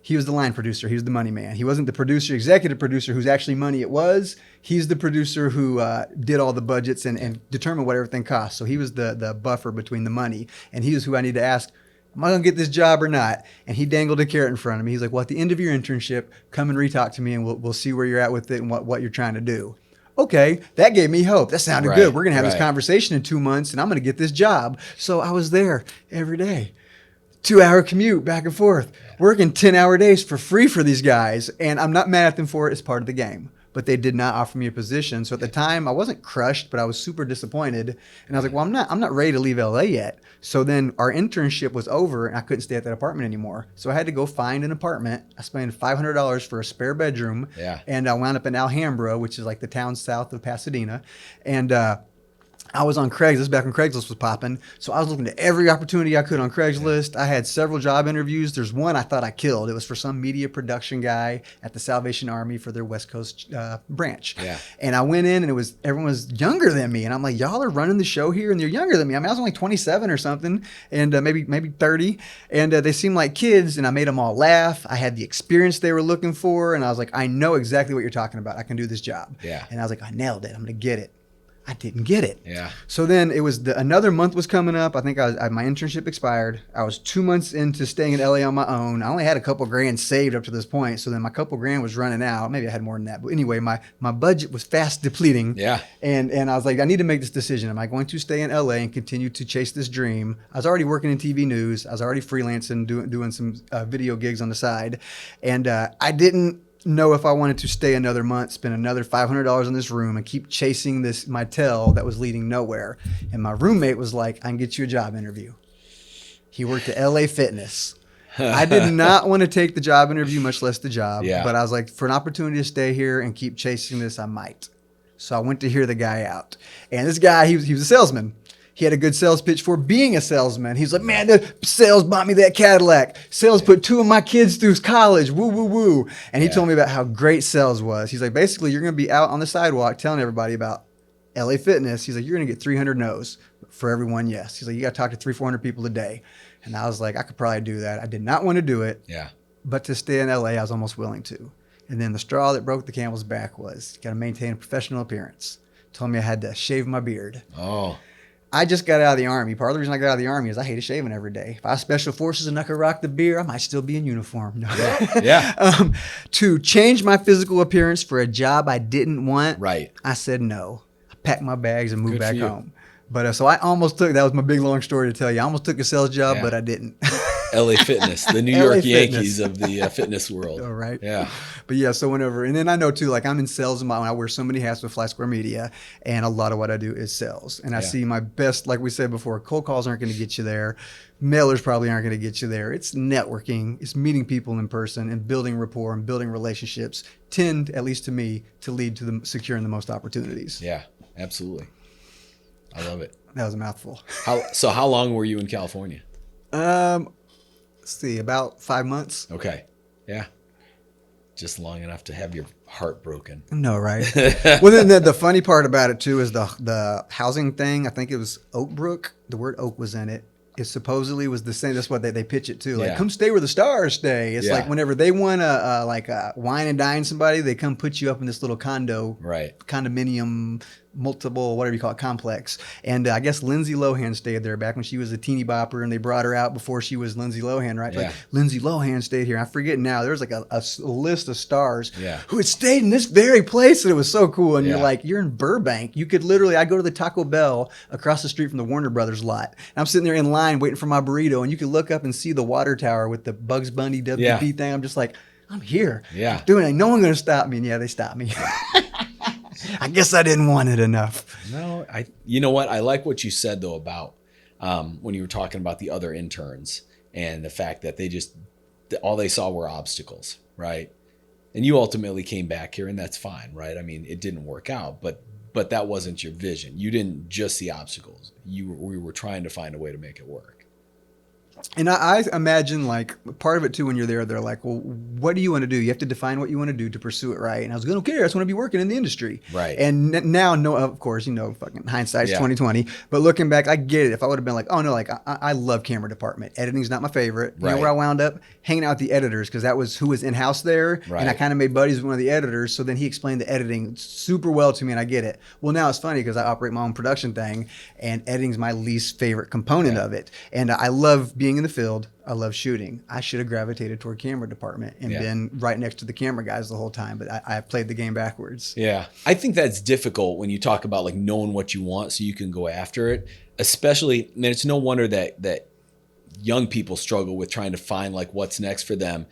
He was the line producer. He was the money man. He wasn't the producer, executive producer, whose actually money it was. He's the producer who did all the budgets and determined what everything cost. So he was the buffer between the money. And he was who I need to ask, am I going to get this job or not? And he dangled a carrot in front of me. He's like, well, at the end of your internship, come and re-talk to me and we'll see where you're at with it and what you're trying to do. Okay, that gave me hope. That sounded good. We're going to have this conversation in 2 months and I'm going to get this job. So I was there every day. 2-hour commute back and forth, working 10-hour days for free for these guys. And I'm not mad at them for it. It's part of the game. but they did not offer me a position. So at the time I wasn't crushed, but I was super disappointed. And I was like, well, I'm not ready to leave LA yet. So then our internship was over and I couldn't stay at that apartment anymore. So I had to go find an apartment. I spent $500 for a spare bedroom. Yeah. And I wound up in Alhambra, which is like the town south of Pasadena. And, I was on Craigslist back when Craigslist was popping. So I was looking at every opportunity I could on Craigslist. I had several job interviews. There's one I thought I killed. It was for some media production guy at the Salvation Army for their West Coast branch. Yeah. And I went in and everyone was younger than me. And I'm like, y'all are running the show here and they're younger than me. I mean, I was only 27 or something and maybe 30. And they seemed like kids and I made them all laugh. I had the experience they were looking for. And I was like, I know exactly what you're talking about. I can do this job. Yeah. And I was like, I nailed it. I'm going to get it. I didn't get it. Yeah. So then it was another month was coming up. I think my internship expired. I was 2 months into staying in LA on my own. I only had a couple grand saved up to this point. So then my couple grand was running out. Maybe I had more than that. But anyway, my budget was fast depleting. Yeah. And I was like, I need to make this decision. Am I going to stay in LA and continue to chase this dream? I was already working in TV news. I was already freelancing, doing some video gigs on the side. And I didn't know if I wanted to stay another month, spend another $500 in this room and keep chasing my tail that was leading nowhere. And my roommate was like, I can get you a job interview. He worked at LA Fitness. I did not want to take the job interview, much less the job. Yeah. But I was like, for an opportunity to stay here and keep chasing this, I might. So I went to hear the guy out. And this guy, he was a salesman. He had a good sales pitch for being a salesman. He's like, man, the sales bought me that Cadillac. Sales put 2 of my kids through college. Woo, woo, woo. And he told me about how great sales was. He's like, basically, you're going to be out on the sidewalk telling everybody about LA Fitness. He's like, you're going to get 300 no's for every one yes. He's like, you got to talk to 300-400 people a day. And I was like, I could probably do that. I did not want to do it. Yeah. But to stay in LA, I was almost willing to. And then the straw that broke the camel's back was, you got to maintain a professional appearance. Told me I had to shave my beard. Oh. I just got out of the Army. Part of the reason I got out of the Army is I hated shaving every day. If I was Special Forces and I could rock the beard, I might still be in uniform. No. Yeah. To change my physical appearance for a job I didn't want, Right. I said no. I packed my bags and moved Good back for you. home. But so I almost took, that was my big long story to tell you. I almost took a sales job, but I didn't. LA Fitness, the New LA York Fitness. Yankees of the fitness world. All right. Yeah. But yeah, so whenever, and then I know too, like I'm in sales and I wear so many hats with Fly Square Media, and a lot of what I do is sales. And I see my best, like we said before, cold calls aren't going to get you there. Mailers probably aren't going to get you there. It's networking, it's meeting people in person and building rapport and building relationships tend, at least to me, to lead to them securing the most opportunities. Yeah, absolutely. I love it. That was a mouthful. So how long were you in California? Let's see, about 5 months. Okay. Yeah. Just long enough to have your heart broken. No, right? Well, then the funny part about it too is the housing thing. I think it was Oak Brook. The word oak was in it. It supposedly was the same. That's what they pitch it to. Like, come stay where the stars stay. It's like whenever they want to wine and dine somebody, they come put you up in this little condominium, multiple, whatever you call it, complex. And I guess Lindsay Lohan stayed there back when she was a teeny bopper, and they brought her out before she was Lindsay Lohan, right? Yeah. Like, Lindsay Lohan stayed here. I forget now. There was like a list of stars Yeah. who had stayed in this very place, and it was so cool. And you're like, you're in Burbank. You could literally, I go to the Taco Bell across the street from the Warner Brothers lot. And I'm sitting there in line waiting for my burrito, and you could look up and see the water tower with the Bugs Bunny WB thing. I'm just like, I'm here. Yeah. I'm doing it. No one's going to stop me. And yeah, they stopped me. I guess I didn't want it enough. No, you know what? I like what you said though about when you were talking about the other interns and the fact that all they saw were obstacles, right? And you ultimately came back here, and that's fine, right? I mean, it didn't work out, but that wasn't your vision. You didn't just see obstacles. We were trying to find a way to make it work. And I imagine, like, part of it too, when you're there, they're like, well, what do you want to do? You have to define what you want to do to pursue it, right? And I was going, okay, I just want to be working in the industry. Right. And now, no, of course, fucking hindsight's 2020. But looking back, I get it. If I would have been like, oh no, like I love camera department. Editing's not my favorite. You know where I wound up? Hanging out with the editors, because that was who was in-house there. Right. And I kind of made buddies with one of the editors. So then he explained the editing super well to me, and I get it. Well, now it's funny because I operate my own production thing, and editing's my least favorite component of it. And I love being in the field. I love shooting. I should have gravitated toward camera department and been right next to the camera guys the whole time, but I played the game backwards. Yeah. I think that's difficult when you talk about like knowing what you want so you can go after it, especially, and it's no wonder that young people struggle with trying to find like what's next for them.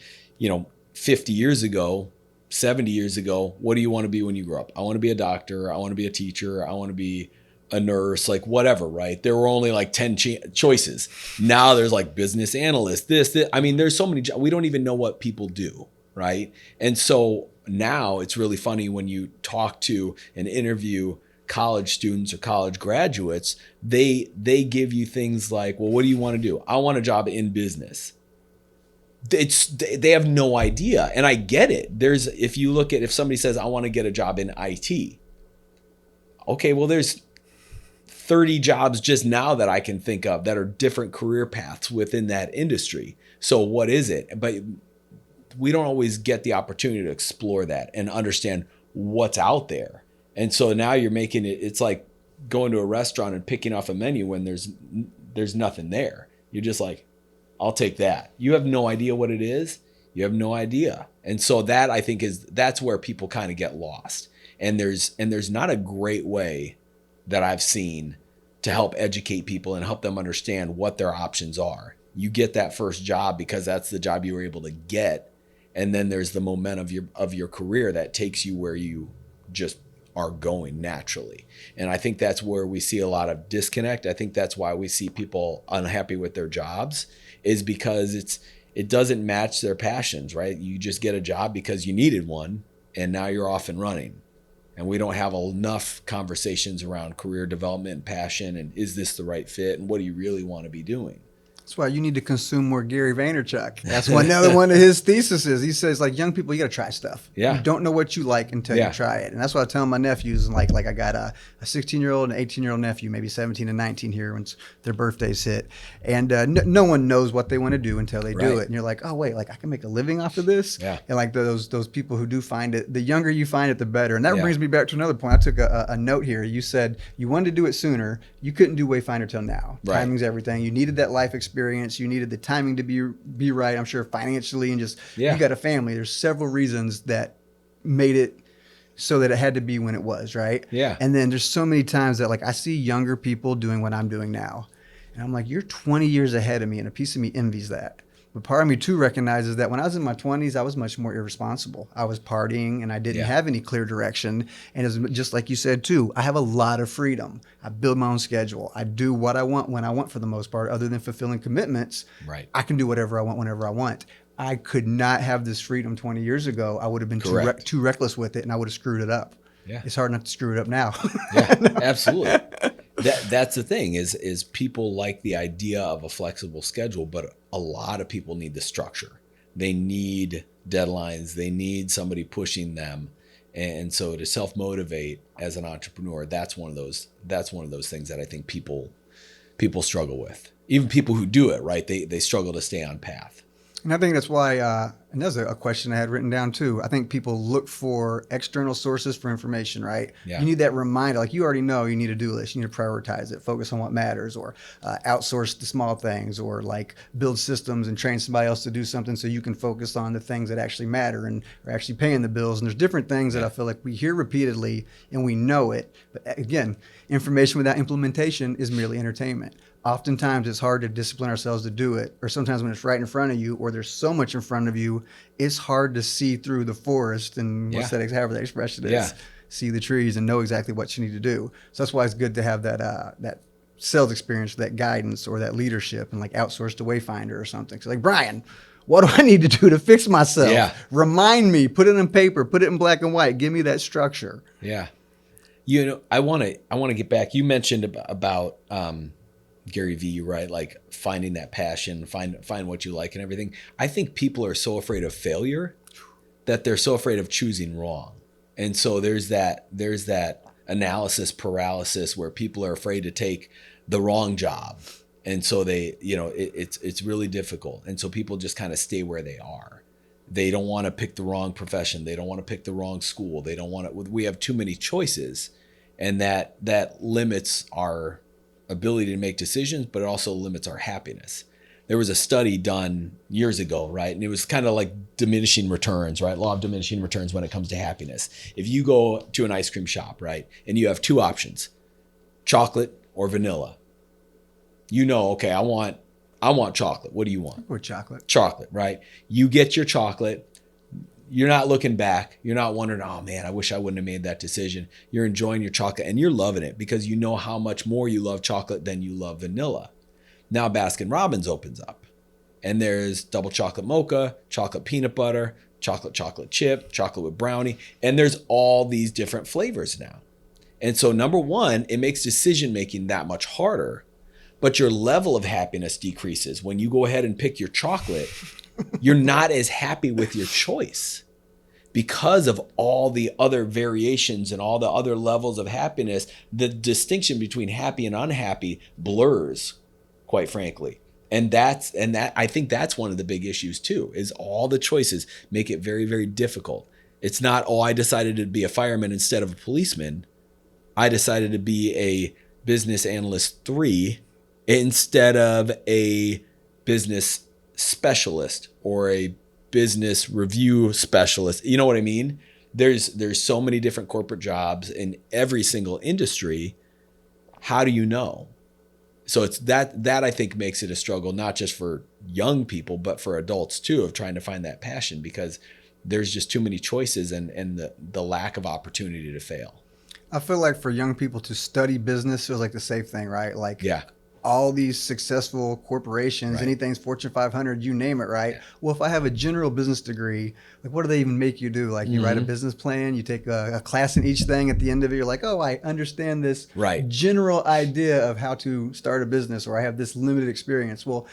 50 years ago, 70 years ago, what do you want to be when you grow up? I want to be a doctor. I want to be a teacher. I want to be a nurse, like whatever, right? There were only like 10 choices. Now there's like business analyst, this. I mean, there's so many, we don't even know what people do, right? And so now it's really funny when you talk to and interview college students or college graduates, they give you things like, well, what do you want to do? I want a job in business. They have no idea. And I get it. If somebody says, I want to get a job in IT. Okay, well, there's 30 jobs just now that I can think of that are different career paths within that industry. So what is it? But we don't always get the opportunity to explore that and understand what's out there. And so now you're making it's like going to a restaurant and picking off a menu when there's nothing there. You're just like, I'll take that. You have no idea what it is. You have no idea. And so that, I think, that's where people kind of get lost. And there's not a great way that I've seen to help educate people and help them understand what their options are. You get that first job because that's the job you were able to get. And then there's the momentum of your career that takes you where you just are going naturally. And I think that's where we see a lot of disconnect. I think that's why we see people unhappy with their jobs, is because it doesn't match their passions, right? You just get a job because you needed one and now you're off and running. And we don't have enough conversations around career development and passion and is this the right fit and what do you really want to be doing? That's why you need to consume more Gary Vaynerchuk. That's another one of his theses. He says, like, young people, you got to try stuff. Yeah. You don't know what you like until you try it. And that's what I tell my nephews. And like I got a 16-year-old and 18-year-old nephew, maybe 17 and 19 here when their birthdays hit. And no one knows what they want to do until they do it. And you're like, oh, wait, like I can make a living off of this? Yeah. And like those people who do find it, the younger you find it, the better. And that brings me back to another point. I took a note here. You said you wanted to do it sooner. You couldn't do Wayfinder till now. Right. Timing's everything. You needed that life experience. You needed the timing to be right. I'm sure financially and just you got a family. There's several reasons that made it so that it had to be when it was, right? Yeah. And then there's so many times that like I see younger people doing what I'm doing now. And I'm like, you're 20 years ahead of me, and a piece of me envies that. But part of me too recognizes that when I was in my 20s, I was much more irresponsible. I was partying and I didn't have any clear direction. And it's just like you said too, I have a lot of freedom. I build my own schedule. I do what I want when I want for the most part, other than fulfilling commitments. Right. I can do whatever I want whenever I want. I could not have this freedom 20 years ago. I would have been too reckless with it and I would have screwed it up. Yeah. It's hard not to screw it up now. Yeah, absolutely. That's the thing is people like the idea of a flexible schedule, but a lot of people need the structure. They need deadlines. They need somebody pushing them. And so to self-motivate as an entrepreneur, that's one of those things that I think people struggle with. Even people who do it, right? They struggle to stay on path. And I think that's why, and that's a question I had written down too. I think people look for external sources for information, right? Yeah. You need that reminder. Like you already know you need a do list. You need to prioritize it, focus on what matters, or outsource the small things, or like build systems and train somebody else to do something so you can focus on the things that actually matter and are actually paying the bills. And there's different things that I feel like we hear repeatedly and we know it. But again, information without implementation is merely entertainment. Oftentimes it's hard to discipline ourselves to do it, or sometimes when it's right in front of you, or there's so much in front of you, it's hard to see through the forest and however that expression is, see the trees and know exactly what you need to do. So that's why it's good to have that sales experience, that guidance, or that leadership, and like outsource to Wayfinder or something. So like, Brian, what do I need to do to fix myself? Yeah. Remind me, put it in paper, put it in black and white, give me that structure. Yeah. You know, I want to get back. You mentioned about Gary Vee, right? Like finding that passion, find what you like and everything. I think people are so afraid of failure that they're so afraid of choosing wrong. And so there's that analysis paralysis where people are afraid to take the wrong job. And so it's really difficult. And so people just kind of stay where they are. They don't want to pick the wrong profession. They don't want to pick the wrong school. They don't want to, we have too many choices, and that limits our ability to make decisions, but it also limits our happiness. There was a study done years ago, right? And it was kind of like diminishing returns, right? Law of diminishing returns when it comes to happiness. If you go to an ice cream shop, right, and you have two options, chocolate or vanilla, you know, okay, I want chocolate. What do you want? Or chocolate. Chocolate, right? You get your chocolate. You're not looking back. You're not wondering, oh man, I wish I wouldn't have made that decision. You're enjoying your chocolate and you're loving it because you know how much more you love chocolate than you love vanilla. Now Baskin Robbins opens up and there's double chocolate mocha, chocolate peanut butter, chocolate chip, chocolate with brownie, and there's all these different flavors now. And so number one, it makes decision making that much harder, but your level of happiness decreases. When you go ahead and pick your chocolate, you're not as happy with your choice because of all the other variations and all the other levels of happiness. The distinction between happy and unhappy blurs, quite frankly. And that I think that's one of the big issues too, is all the choices make it very, very difficult. It's not, oh, I decided to be a fireman instead of a policeman. I decided to be a business analyst 3 instead of a business specialist or a business review specialist. You know what I mean? There's so many different corporate jobs in every single industry. How do you know? So it's that I think makes it a struggle, not just for young people, but for adults too, of trying to find that passion, because there's just too many choices and the lack of opportunity to fail. I feel like for young people to study business feels like the safe thing, right? Like Yeah. all these successful corporations, Right. anything's Fortune 500, you name it, right? Yeah. Well, if I have a general business degree, like what do they even make you do? Like you write a Mhm. business plan, you take a class in each thing. At the end of it, you're like, oh, I understand this Right. general idea of how to start a business, or I have this limited experience. Well,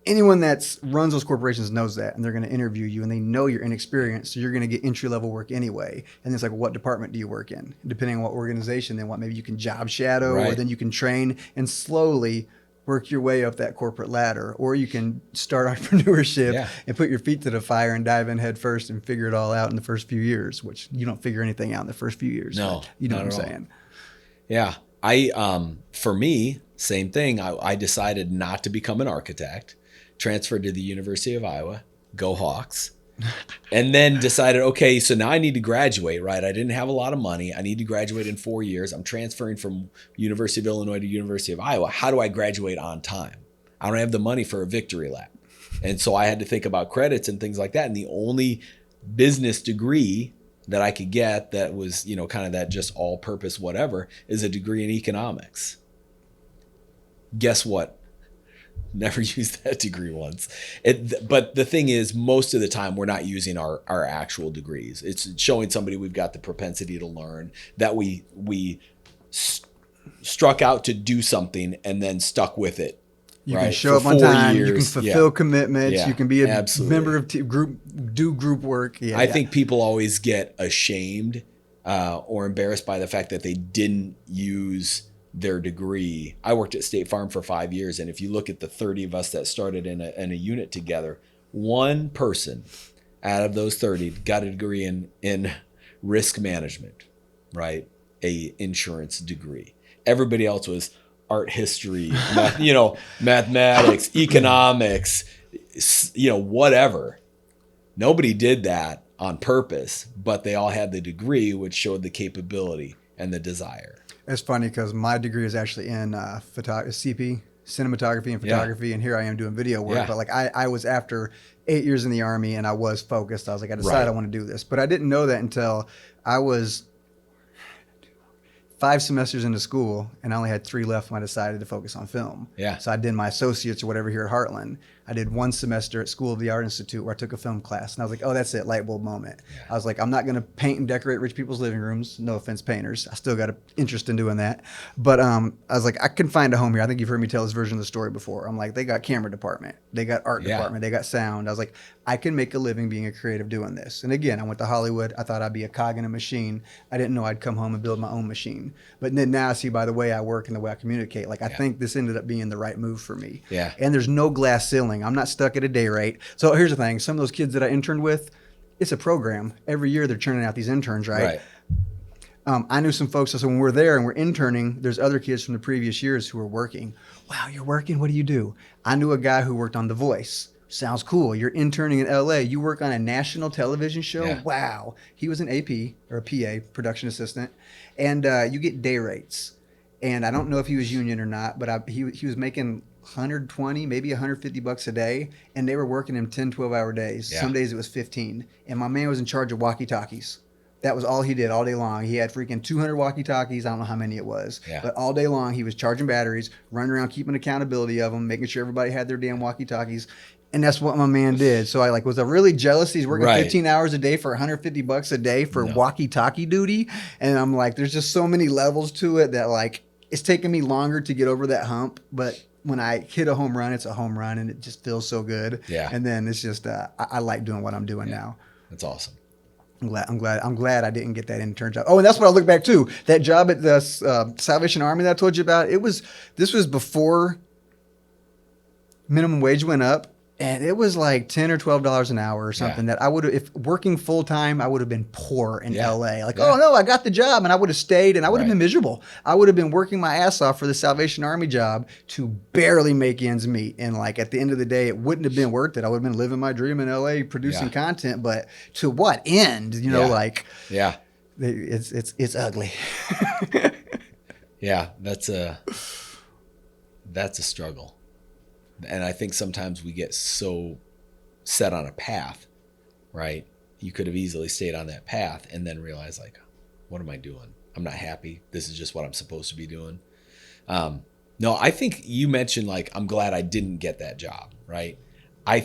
anyone that runs those corporations knows that, and they're going to interview you, and they know you're inexperienced, so you're going to get entry level work anyway. And it's like, well, what department do you work in? Depending on what organization, then what maybe you can job shadow, or Right. then you can train and slowly work your way up that corporate ladder, or you can start entrepreneurship Yeah. and put your feet to the fire and dive in head first and figure it all out in the first few years, which you don't figure anything out in the first few years. No, You know not what I'm at all. saying? Yeah. For me, same thing. I decided not to become an architect, transferred to the University of Iowa, go Hawks, and then decided, okay, so now I need to graduate, right? I didn't have a lot of money. I need to graduate in 4 years. I'm transferring from University of Illinois to University of Iowa. How do I graduate on time? I don't have the money for a victory lap. And so I had to think about credits and things like that. And the only business degree that I could get that was, kind of that just all purpose whatever is a degree in economics. Guess what? Never used that degree once. But the thing is, most of the time we're not using our actual degrees. It's showing somebody we've got the propensity to learn, that we struck out to do something and then stuck with it. You right? can show For up on 4 time. You can years. fulfill commitments. Yeah, You can be a absolutely. member of group, do group work. Yeah, I think people always get ashamed or embarrassed by the fact that they didn't use their degree. I worked at State Farm for 5 years, and if you look at the 30 of us that started in a unit together, one person out of those 30 got a degree in risk management, right? A insurance degree. Everybody else was art history, mathematics, economics, whatever. Nobody did that on purpose, but they all had the degree, which showed the capability and the desire. It's funny because my degree is actually in CP, cinematography and photography, and here I am doing video work. Yeah. But like I was after 8 years in the Army, and I was focused. I was like, I decided Right. I want to do this, but I didn't know that until I was 5 semesters into school, and I only had 3 left when I decided to focus on film. Yeah. So I did my associates or whatever here at Heartland. I did 1 semester at School of the Art Institute where I took a film class, and I was like, oh, that's it, light bulb moment. Yeah. I was like, I'm not going to paint and decorate rich people's living rooms. No offense, painters. I still got an interest in doing that. But I was like, I can find a home here. I think you've heard me tell this version of the story before. I'm like, they got camera department. They got art Yeah. department. They got sound. I was like, I can make a living being a creative doing this. And again, I went to Hollywood. I thought I'd be a cog in a machine. I didn't know I'd come home and build my own machine. But then now I see by the way I work and the way I communicate, like I think this ended up being the right move for me. Yeah. And there's no glass ceiling. I'm not stuck at a day rate. So here's the thing. Some of those kids that I interned with, it's a program. Every year they're churning out these interns, right? I knew some folks, so when we're there and we're interning, there's other kids from the previous years who are working. Wow, you're working? What do you do? I knew a guy who worked on The Voice. Sounds cool. You're interning in LA. You work on a national television show? Yeah. Wow. He was an AP or a PA, production assistant. And you get day rates. And I don't know if he was union or not, but he was making 120, maybe 150 bucks a day, and they were working him 10, 12-hour days. Yeah. Some days it was 15. And my man was in charge of walkie-talkies. That was all he did all day long. He had freaking 200 walkie-talkies. I don't know how many it was. Yeah. But all day long, he was charging batteries, running around, keeping accountability of them, making sure everybody had their damn walkie-talkies. And that's what my man did. So I was really jealous. He's working 15 hours a day for 150 bucks a day for walkie-talkie duty. And I'm like, there's just so many levels to it that it's taken me longer to get over that hump. But when I hit a home run, it's a home run and it just feels so good. Yeah. And then it's just, I like doing what I'm doing now. That's awesome. I'm glad I didn't get that intern job. Oh, and that's what I look back to. That job at the Salvation Army that I told you about. This was before minimum wage went up. And it was like $10 or $12 an hour or something that I would have, if working full time, I would have been poor in LA. Oh no, I got the job, and I would have stayed, and I would have been miserable. I would have been working my ass off for the Salvation Army job to barely make ends meet. And at the end of the day, it wouldn't have been worth it. I would have been living my dream in LA, producing content, but to what end? It's ugly. Yeah, that's a struggle. And I think sometimes we get so set on a path, right? You could have easily stayed on that path and then realized, what am I doing? I'm not happy. This is just what I'm supposed to be doing. No, I think you mentioned, I'm glad I didn't get that job, right? I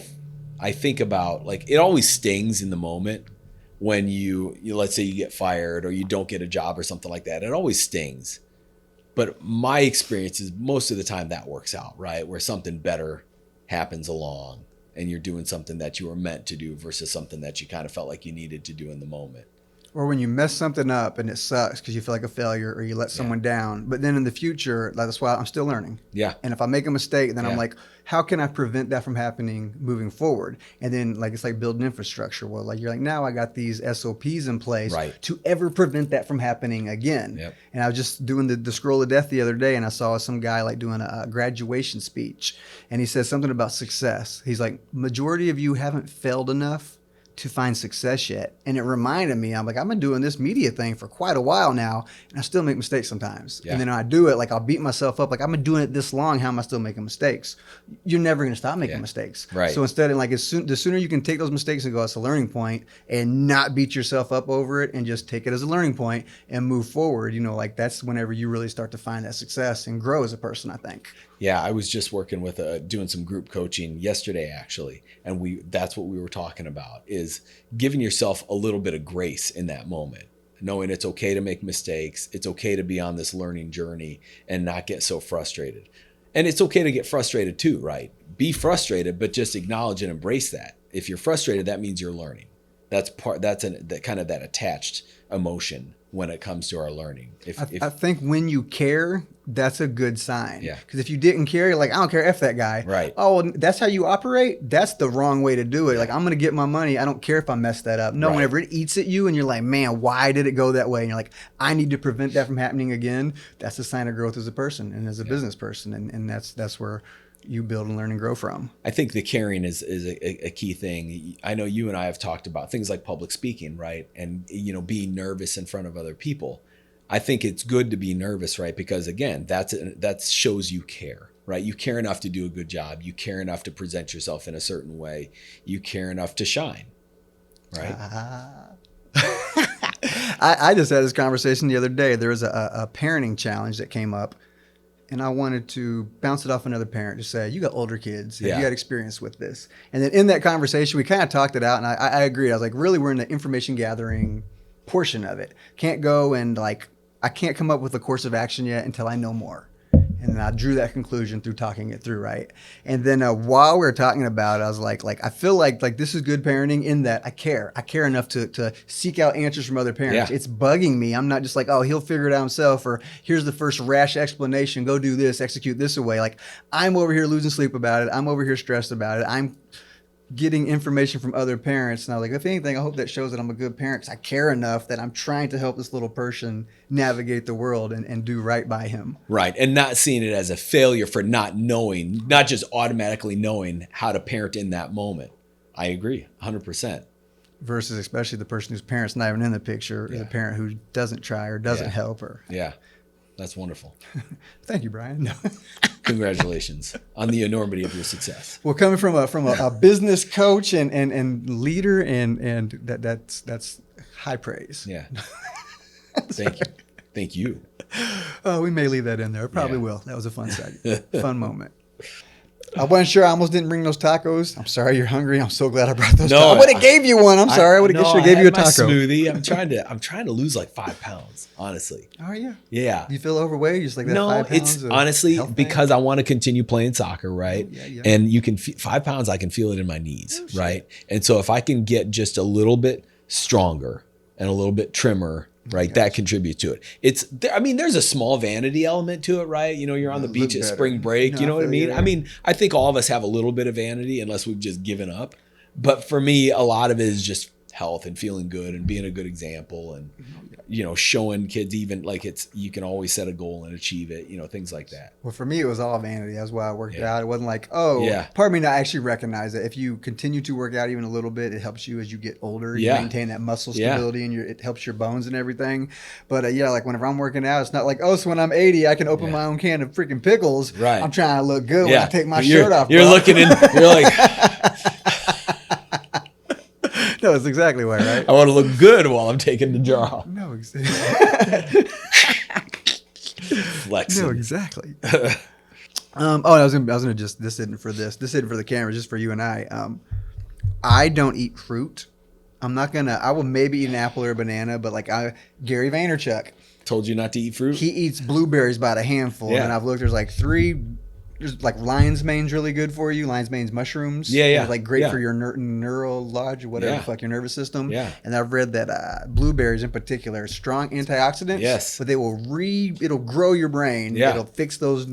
think about, it always stings in the moment when you let's say you get fired or you don't get a job or something like that. It always stings. But my experience is most of the time that works out, right? Where something better happens along and you're doing something that you were meant to do versus something that you kind of felt like you needed to do in the moment. Or when you mess something up and it sucks because you feel like a failure or you let someone down. But then in the future, that's why I'm still learning. Yeah. And if I make a mistake, then I'm like, how can I prevent that from happening moving forward? And then it's like building infrastructure. Well, you're like, now I got these SOPs in place to ever prevent that from happening again. Yep. And I was just doing the scroll of death the other day, and I saw some guy doing a graduation speech. And he says something about success. He's like, majority of you haven't failed enough to find success yet. And it reminded me, I'm like, I've been doing this media thing for quite a while now, and I still make mistakes sometimes. Yeah. And then when I do it, I'll beat myself up. I've been doing it this long. How am I still making mistakes? You're never going to stop making mistakes. Right. So instead, the sooner you can take those mistakes and go, it's a learning point, and not beat yourself up over it and just take it as a learning point and move forward, that's whenever you really start to find that success and grow as a person, I think. Yeah, I was just working with doing some group coaching yesterday, actually. And that's what we were talking about, is giving yourself a little bit of grace in that moment, knowing it's okay to make mistakes. It's okay to be on this learning journey and not get so frustrated. And it's okay to get frustrated too, right? Be frustrated, but just acknowledge and embrace that. If you're frustrated, that means you're learning. That's that attached emotion when it comes to our learning. I think when you care, that's a good sign. Yeah. Because if you didn't care, you're like, I don't care, F that guy. Right. Oh, that's how you operate? That's the wrong way to do it. I'm going to get my money. I don't care if I mess that up. No, whenever it eats at you and you're like, man, why did it go that way? And you're like, I need to prevent that from happening again. That's a sign of growth as a person and as a business person. And that's where you build and learn and grow from. I think the caring is a key thing. I know you and I have talked about things like public speaking, right? And, being nervous in front of other people. I think it's good to be nervous, right? Because again, that shows you care, right? You care enough to do a good job. You care enough to present yourself in a certain way. You care enough to shine, right? I just had this conversation the other day. There was a parenting challenge that came up. And I wanted to bounce it off another parent to say, you got older kids. Have you had experience with this? And then in that conversation, we kind of talked it out. And I agreed. I was like, really, we're in the information gathering portion of it. Can't go and I can't come up with a course of action yet until I know more. And then I drew that conclusion through talking it through, right? And then while we were talking about it, I was like I feel like this is good parenting in that I care. I care enough to seek out answers from other parents. Yeah. It's bugging me. I'm not just like, oh, he'll figure it out himself, or here's the first rash explanation. Go do this, execute this away. I'm over here losing sleep about it. I'm over here stressed about it. I'm getting information from other parents. And I was like, if anything, I hope that shows that I'm a good parent because I care enough that I'm trying to help this little person navigate the world and do right by him. Right. And not seeing it as a failure for not knowing, not just automatically knowing how to parent in that moment. I agree 100%. Versus especially the person whose parent's not even in the picture, is a parent who doesn't try or doesn't help her. Yeah. That's wonderful. Thank you, Brian. No. Congratulations on the enormity of your success. Well, coming from a business coach and leader, and that's high praise. Yeah. Thank you. Oh, we may leave that in there. Probably will. That was a fun moment. I wasn't sure. I almost didn't bring those tacos. I'm sorry you're hungry. I'm so glad I brought those. No, I would have gave you one. I'm sorry. I would have gave you a taco. Smoothie. I'm trying to lose like 5 pounds. Honestly. Are you? Yeah. Do you feel overweight? Just like that? No, 5 pounds it's honestly because I want to continue playing soccer, right? Oh, yeah. And you can 5 pounds. I can feel it in my knees, right? And so if I can get just a little bit stronger and a little bit trimmer. Right, that contributes to it. I mean, there's a small vanity element to it, right? You know, you're on the beach at spring break. You know what I mean? I mean, I think all of us have a little bit of vanity, unless we've just given up. But for me, a lot of it is just health and feeling good and being a good example, and you know, showing kids even like you can always set a goal and achieve it. You know, things like that. Well, for me, it was all vanity. That's why I worked out. It wasn't like, part of me, I actually recognize that if you continue to work out even a little bit, it helps you as you get older. You maintain that muscle stability, and it helps your bones and everything. But like whenever I'm working out, it's not like, so when I'm 80, I can open my own can of freaking pickles. Right. I'm trying to look good when I take my shirt off. You're looking in. You're like. No, that's exactly why, right? I want to look good while I'm taking the jar off. No, exactly. Flexing. No, exactly. I was gonna just this isn't for the camera, just for you and I. I don't eat fruit. I will maybe eat an apple or a banana, but Gary Vaynerchuk told you not to eat fruit. He eats blueberries by the handful, and I've looked. There's like 3. There's like lion's mane's really good for you. Lion's mane's mushrooms. Yeah. They're like great for your neurology, whatever the fuck, your nervous system. Yeah. And I've read that blueberries in particular are strong antioxidants. Yes. But they it'll grow your brain. Yeah. It'll fix those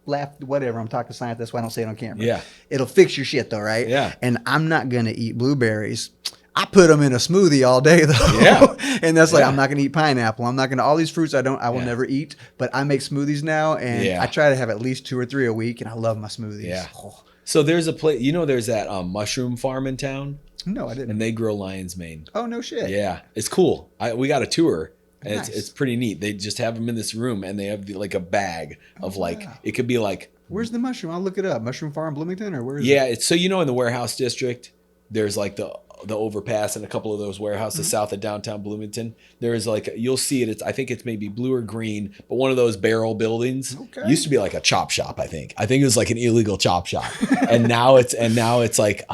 whatever. I'm talking science. That's why I don't say it on camera. Yeah. It'll fix your shit though, right? Yeah. And I'm not going to eat blueberries. I put them in a smoothie all day though. Yeah. And that's I'm not going to eat pineapple. I'm not going to, all these fruits I will never eat, but I make smoothies now, and I try to have at least 2 or 3 a week, and I love my smoothies. Yeah. Oh. So there's a place, there's that mushroom farm in town. No, I didn't. And they grow lion's mane. Oh, no shit. Yeah. It's cool. We got a tour. And nice. It's pretty neat. They just have them in this room, and they have like a bag of it could be like. Where's the mushroom? I'll look it up. Mushroom Farm, Bloomington, or where is it? Yeah, it's in the warehouse district, there's like the overpass and a couple of those warehouses south of downtown Bloomington. There is you'll see it. I think it's maybe blue or green, but one of those barrel buildings. Okay. Used to be like a chop shop. I think it was like an illegal chop shop, and now it's like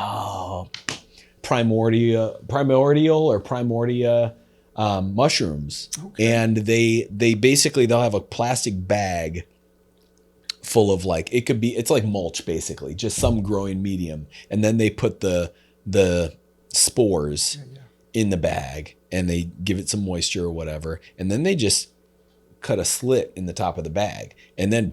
primordial mushrooms, and they basically they'll have a plastic bag full of it's like mulch basically, just some growing medium, and then they put the spores in the bag, and they give it some moisture or whatever, and then they just cut a slit in the top of the bag, and then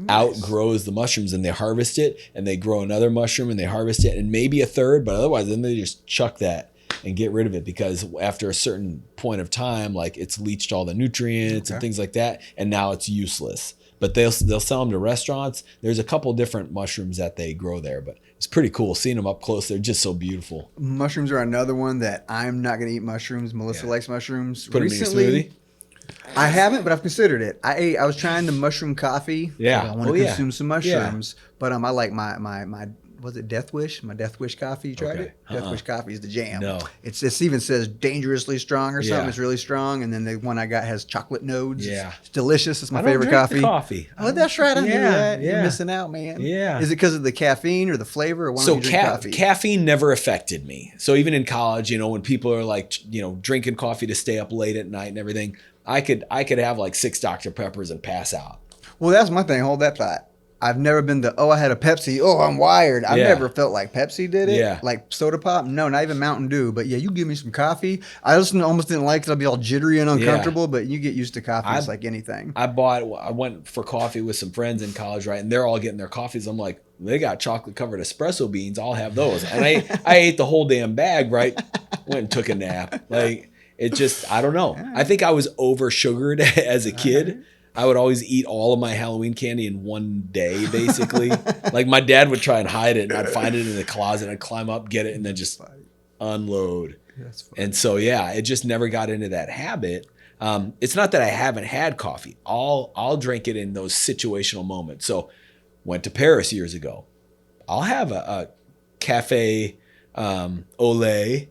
out grows the mushrooms, and they harvest it, and they grow another mushroom, and they harvest it, and maybe a third, but otherwise then they just chuck that and get rid of it, because after a certain point of time, it's leached all the nutrients and things like that, and now it's useless. But they'll sell them to restaurants. There's a couple different mushrooms that they grow there, but it's pretty cool seeing them up close. They're just so beautiful. Mushrooms are another one that I'm not going to eat mushrooms. Melissa likes mushrooms. Put recently, them in a smoothie? I haven't, but I've considered it. I was trying the mushroom coffee. Yeah. I want to consume some mushrooms, but I like my was it Death Wish? My Death Wish coffee. You tried it? Death Wish coffee is the jam. No. It even says dangerously strong or something. It's really strong. And then the one I got has chocolate nodes. Yeah. It's delicious. It's my favorite coffee. Oh, that's right. I knew that. You're missing out, man. Yeah. Is it because of the caffeine or the flavor? Or why don't you drink coffee? Caffeine never affected me. So even in college, when people are drinking coffee to stay up late at night and everything, I could have 6 Dr. Peppers and pass out. Well, that's my thing. Hold that thought. I've never been I had a Pepsi. Oh, I'm wired. I've never felt like Pepsi did it. Yeah. Like soda pop. No, not even Mountain Dew. But you give me some coffee. I just almost didn't like it. I'll be all jittery and uncomfortable, but you get used to coffee. It's like anything. I went for coffee with some friends in college, right? And they're all getting their coffees. I'm like, they got chocolate covered espresso beans. I'll have those. And I ate the whole damn bag, right? Went and took a nap. It just, I don't know. I think I was over sugared as a kid. I would always eat all of my Halloween candy in one day, basically. My dad would try and hide it, and I'd find it in the closet. I'd climb up, get it, and then just unload. And so, it just never got into that habit. It's not that I haven't had coffee. I'll drink it in those situational moments. So went to Paris years ago. I'll have a cafe Olay,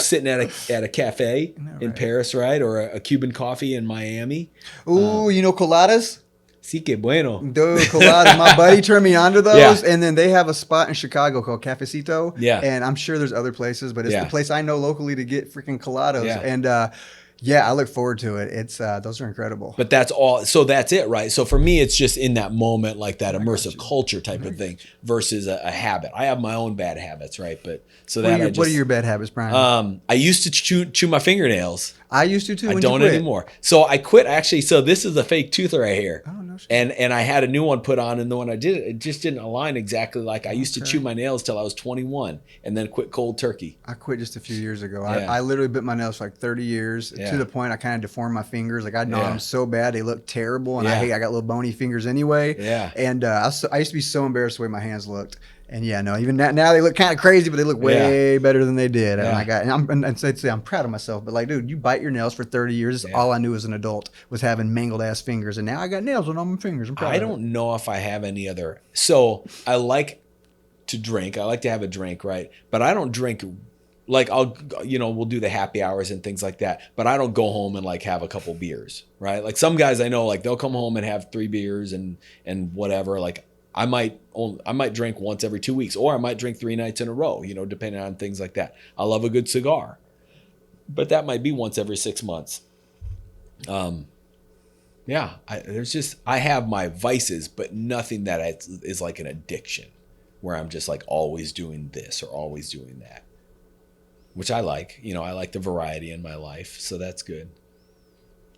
sitting at a cafe in Paris, right? Or a Cuban coffee in Miami. Ooh, coladas? Sí, que bueno. Dude, coladas. My buddy turned me on to those. Yeah. And then they have a spot in Chicago called Cafecito. Yeah. And I'm sure there's other places, but it's the place I know locally to get freaking coladas. Yeah. And I look forward to it. It's those are incredible. But that's all. So that's it, right? So for me, it's just in that moment, like that immersive culture type of thing versus a habit. I have my own bad habits, right? But so that what are your bad habits, Brian? I used to chew my fingernails. I used to too. I don't anymore. So I quit actually. So this is a fake tooth right here. Oh no. Shit. And I had a new one put on, and the one I did, it just didn't align exactly like I used to chew my nails till I was 21, and then quit cold turkey. I quit just a few years ago. Yeah. I literally bit my nails for like 30 years to the point I kind of deformed my fingers. Like I gnawed them so bad they looked terrible, and I got little bony fingers anyway. Yeah. And I used to be so embarrassed the way my hands looked. And even now they look kind of crazy, but they look way better than they did. Yeah. And so I'd say I'm proud of myself. But like, dude, you bite your nails for 30 years. Yeah. All I knew as an adult was having mangled ass fingers, and now I got nails on all my fingers. I'm proud. I don't know if I have any other. So I like to drink. I like to have a drink, right? But I don't drink. Like we'll do the happy hours and things like that. But I don't go home and like have a couple beers, right? Like some guys I know, like they'll come home and have 3 beers and whatever. Like I might drink once every 2 weeks, or I might drink 3 nights in a row, depending on things like that. I love a good cigar, but that might be once every 6 months. I have my vices, but nothing that is like an addiction where I'm just like always doing this or always doing that, which I like. I like the variety in my life, so that's good.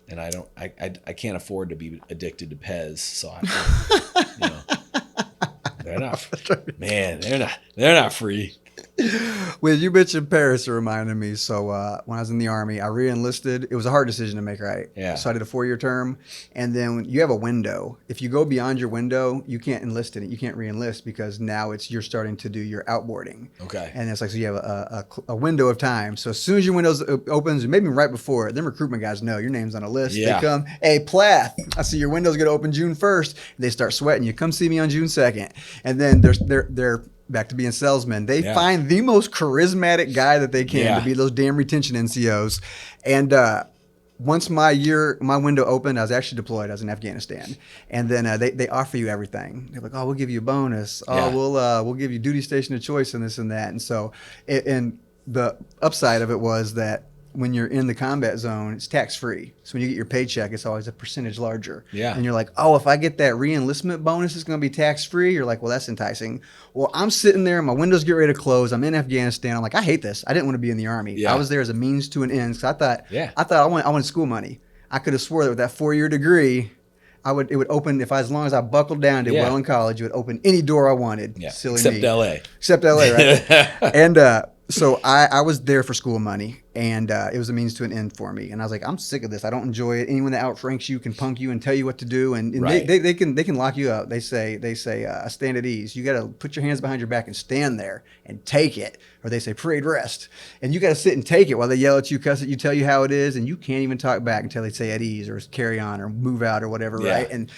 And I can't afford to be addicted to Pez, so they're not free. Well, you mentioned Paris, it reminded me. So when I was in the Army, I re-enlisted. It was a hard decision to make, right? Yeah. So I did a 4-year term, and then you have a window. If you go beyond your window, you can't enlist in it. You can't re-enlist because now you're starting to do your outboarding. Okay. And it's like, so you have a window of time. So as soon as your window opens, maybe right before it, then recruitment guys know your name's on a list. Yeah. They come, hey, Plath, I see your window's going to open June 1st. They start sweating you. Come see me on June 2nd. And then they're back to being salesmen. They find the most charismatic guy that they can to be those damn retention NCOs. And once my window opened, I was actually deployed. I was in Afghanistan. And then they offer you everything. They're like, oh, we'll give you a bonus. Oh, we'll give you duty station of choice and this and that. And so, and the upside of it was that when you're in the combat zone, it's tax-free. So when you get your paycheck, it's always a percentage larger. Yeah. And you're like, oh, if I get that re-enlistment bonus, it's going to be tax-free. You're like, well, that's enticing. Well, I'm sitting there, my windows get ready to close. I'm in Afghanistan. I'm like, I hate this. I didn't want to be in the Army. Yeah. I was there as a means to an end. So I thought I wanted school money. I could have swore that with that 4-year degree, it would open, as long as I buckled down, did well in college, it would open any door I wanted. Yeah. Silly Except me. LA. Except LA, right? And so I was there for school money, and it was a means to an end for me. And I was like, I'm sick of this. I don't enjoy it. Anyone that outranks you can punk you and tell you what to do, and they can lock you up. They say stand at ease. You got to put your hands behind your back and stand there and take it. Or they say parade rest, and you got to sit and take it while they yell at you, cuss at you, tell you how it is, and you can't even talk back until they say at ease or carry on or move out or whatever, right? And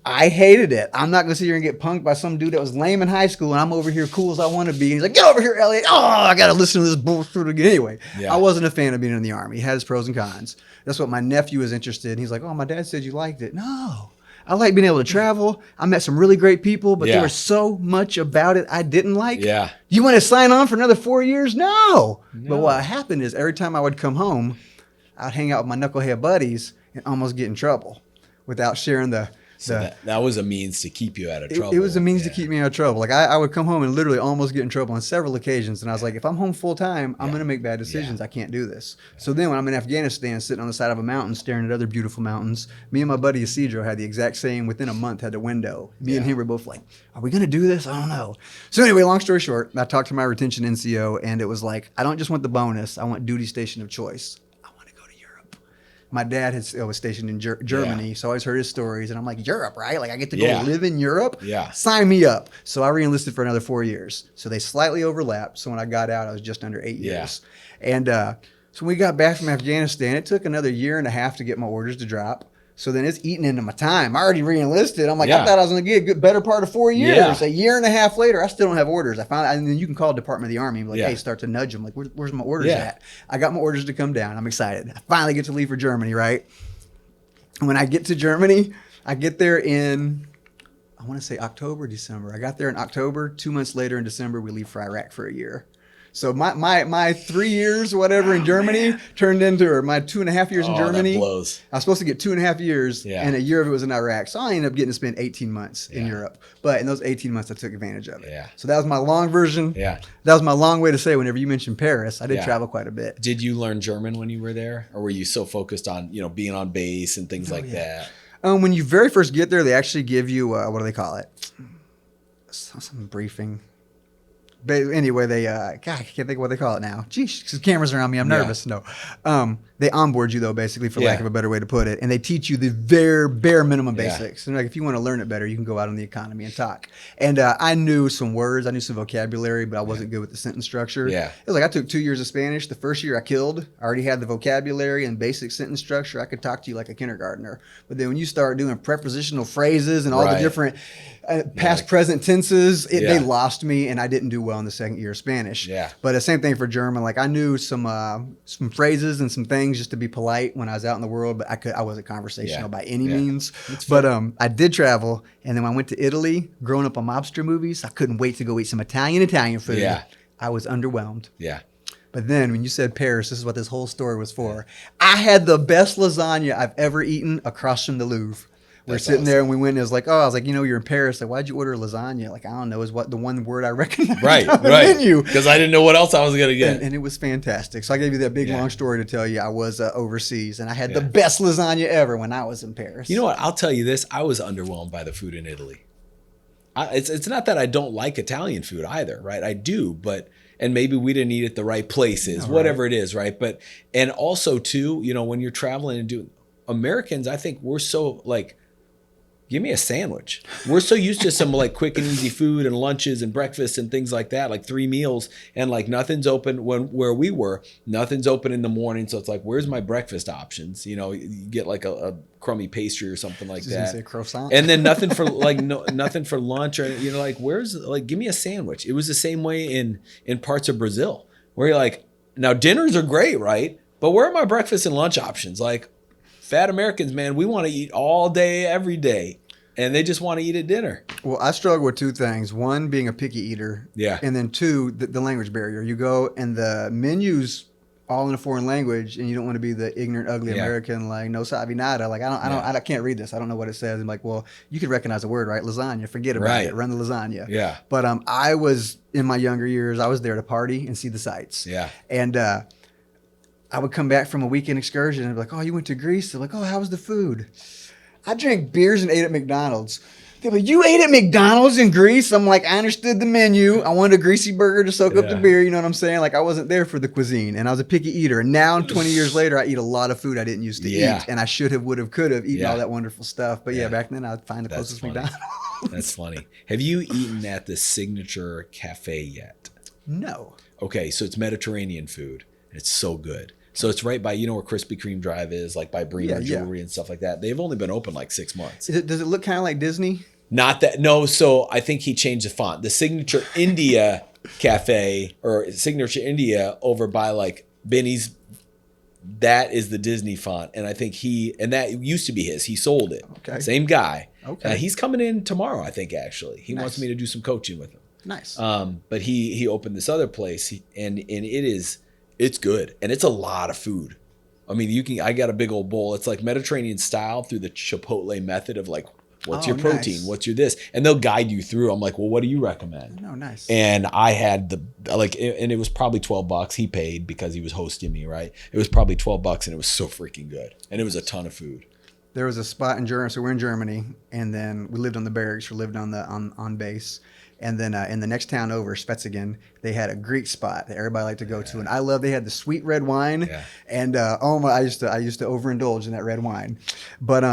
I hated it. I'm not going to sit here and get punked by some dude that was lame in high school, and I'm over here cool as I want to be. And he's like, get over here, Elliot. Oh, I got to listen to this bullshit again. Anyway, I wasn't a fan of being in the Army. It had its pros and cons. That's what my nephew was interested in. He's like, oh, my dad said you liked it. No. I like being able to travel. I met some really great people, but there was so much about it I didn't like. Yeah. You want to sign on for another 4 years? No. But what happened is every time I would come home, I'd hang out with my knucklehead buddies and almost get in trouble without sharing the... So that was a means to keep you out of trouble. It was a means to keep me out of trouble. Like I would come home and literally almost get in trouble on several occasions. And I was like, if I'm home full time, I'm going to make bad decisions. I can't do this. So then when I'm in Afghanistan, sitting on the side of a mountain, staring at other beautiful mountains, me and my buddy Isidro had the exact same, within a month, had a window. Me and him were both like, are we going to do this? I don't know. So anyway, long story short, I talked to my retention NCO, and it was like, I don't just want the bonus. I want duty station of choice. My dad was stationed in Germany, so I always heard his stories. And I'm like, Europe, right? Like, I get to go live in Europe? Yeah. Sign me up. So I re-enlisted for another 4 years. So they slightly overlapped. So when I got out, I was just under 8 years. And So we got back from Afghanistan. It took another year and a half to get my orders to drop. So then it's eating into my time. I already re-enlisted. I'm like, I thought I was going to get a good, better part of 4 years. Yeah. A year and a half later, I still don't have orders. And then you can call Department of the Army and be like, hey, start to nudge them. Like, where's my orders at? I got my orders to come down. I'm excited. I finally get to leave for Germany, right? And when I get to Germany, I get there in, I want to say October, December. I got there in October. 2 months later in December, we leave for Iraq for a year. So my 3 years, whatever, in Germany turned into, or my 2.5 years in Germany. That blows. I was supposed to get 2.5 years, and a year of it was in Iraq. So I ended up getting to spend 18 months in Europe. But in those 18 months, I took advantage of it. Yeah. So that was my long version. Yeah. That was my long way to say whenever you mentioned Paris, I did travel quite a bit. Did you learn German when you were there? Or were you so focused on, being on base and things like that? When you very first get there, they actually give you, what do they call it? Some briefing. But anyway, they, God, I can't think of what they call it now. Geez, because cameras around me, I'm nervous. No. They onboard you, though, basically, for lack of a better way to put it. And they teach you the very bare minimum basics. And like, if you want to learn it better, you can go out on the economy and talk. And I knew some words. I knew some vocabulary, but I wasn't good with the sentence structure. Yeah. It was like I took 2 years of Spanish. The first year I killed. I already had the vocabulary and basic sentence structure. I could talk to you like a kindergartner. But then when you start doing prepositional phrases and all the different past, present tenses, they lost me, and I didn't do well in the second year of Spanish. Yeah. But the same thing for German. Like, I knew some phrases and some things just to be polite when I was out in the world, but I wasn't conversational by any means. But I did travel, and then when I went to Italy, growing up on mobster movies, I couldn't wait to go eat some Italian food. Yeah. I was underwhelmed. Yeah. But then when you said Paris, this is what this whole story was for. I had the best lasagna I've ever eaten across from the Louvre. We're sitting there and we went and it was like, I was like, you're in Paris. Like, why'd you order lasagna? Like, I don't know, is what the one word I recognized on the menu. Because I didn't know what else I was going to get. And it was fantastic. So I gave you that big, long story to tell you I was overseas and I had the best lasagna ever when I was in Paris. You know what? I'll tell you this. I was underwhelmed by the food in Italy. It's not that I don't like Italian food either, right? I do, and maybe we didn't eat at the right places, whatever it is, right? But, and also too, when you're traveling and doing, Americans, I think we're so like, give me a sandwich. We're so used to some like quick and easy food and lunches and breakfasts and things like that, like 3 meals, and like nothing's open where we were, nothing's open in the morning. So it's like, where's my breakfast options? You get like a crummy pastry or something like that. Say croissant. And then nothing for like nothing for lunch or like where's like give me a sandwich. It was the same way in parts of Brazil where you're like, now dinners are great, right? But where are my breakfast and lunch options? Like, fat Americans, man, we want to eat all day, every day. And they just want to eat at dinner. Well, I struggle with 2 things. One, being a picky eater. Yeah. And then 2, the language barrier. You go and the menu's all in a foreign language and you don't want to be the ignorant, ugly American, like, no sabe nada. Like, I can't read this. I don't know what it says. I'm like, well, you could recognize a word, right? Lasagna. Forget about it. Run the lasagna. Yeah. But I was, in my younger years, I was there to party and see the sights. Yeah. And I would come back from a weekend excursion and be like, oh, you went to Greece? They're like, oh, how was the food? I drank beers and ate at McDonald's. They're like, you ate at McDonald's in Greece? I'm like, I understood the menu. I wanted a greasy burger to soak up the beer. You know what I'm saying? Like, I wasn't there for the cuisine, and I was a picky eater. And now, 20 years later, I eat a lot of food I didn't used to eat, and I should have, would have, could have eaten all that wonderful stuff. But back then, I'd find the closest McDonald's. That's funny. Have you eaten at the Signature Cafe yet? No. Okay, so it's Mediterranean food. It's so good. So it's right by, where Krispy Kreme Drive is, like by Bremer Jewelry and stuff like that. They've only been open like 6 months. Does it look kind of like Disney? Not that, no. So I think he changed the font. The Signature India Cafe or Signature India over by like Benny's, that is the Disney font. And I think that used to be his. He sold it. Okay. Same guy. Okay. He's coming in tomorrow, I think, actually. He wants me to do some coaching with him. Nice. But he opened this other place and it's good. And it's a lot of food. I mean, I got a big old bowl. It's like Mediterranean style through the Chipotle method of like, what's your protein? Nice. What's your this? And they'll guide you through. I'm like, well, what do you recommend? Oh, nice. And I had and it was probably $12. He paid because he was hosting me, right? It was probably $12 and it was so freaking good. And it was a ton of food. There was a spot in Germany. So we're in Germany, and then we lived on the barracks. We lived on base. And then in the next town over, Spetzigen, they had a Greek spot that everybody liked to go to. And they had the sweet red wine. Yeah. And I used to overindulge in that red wine. But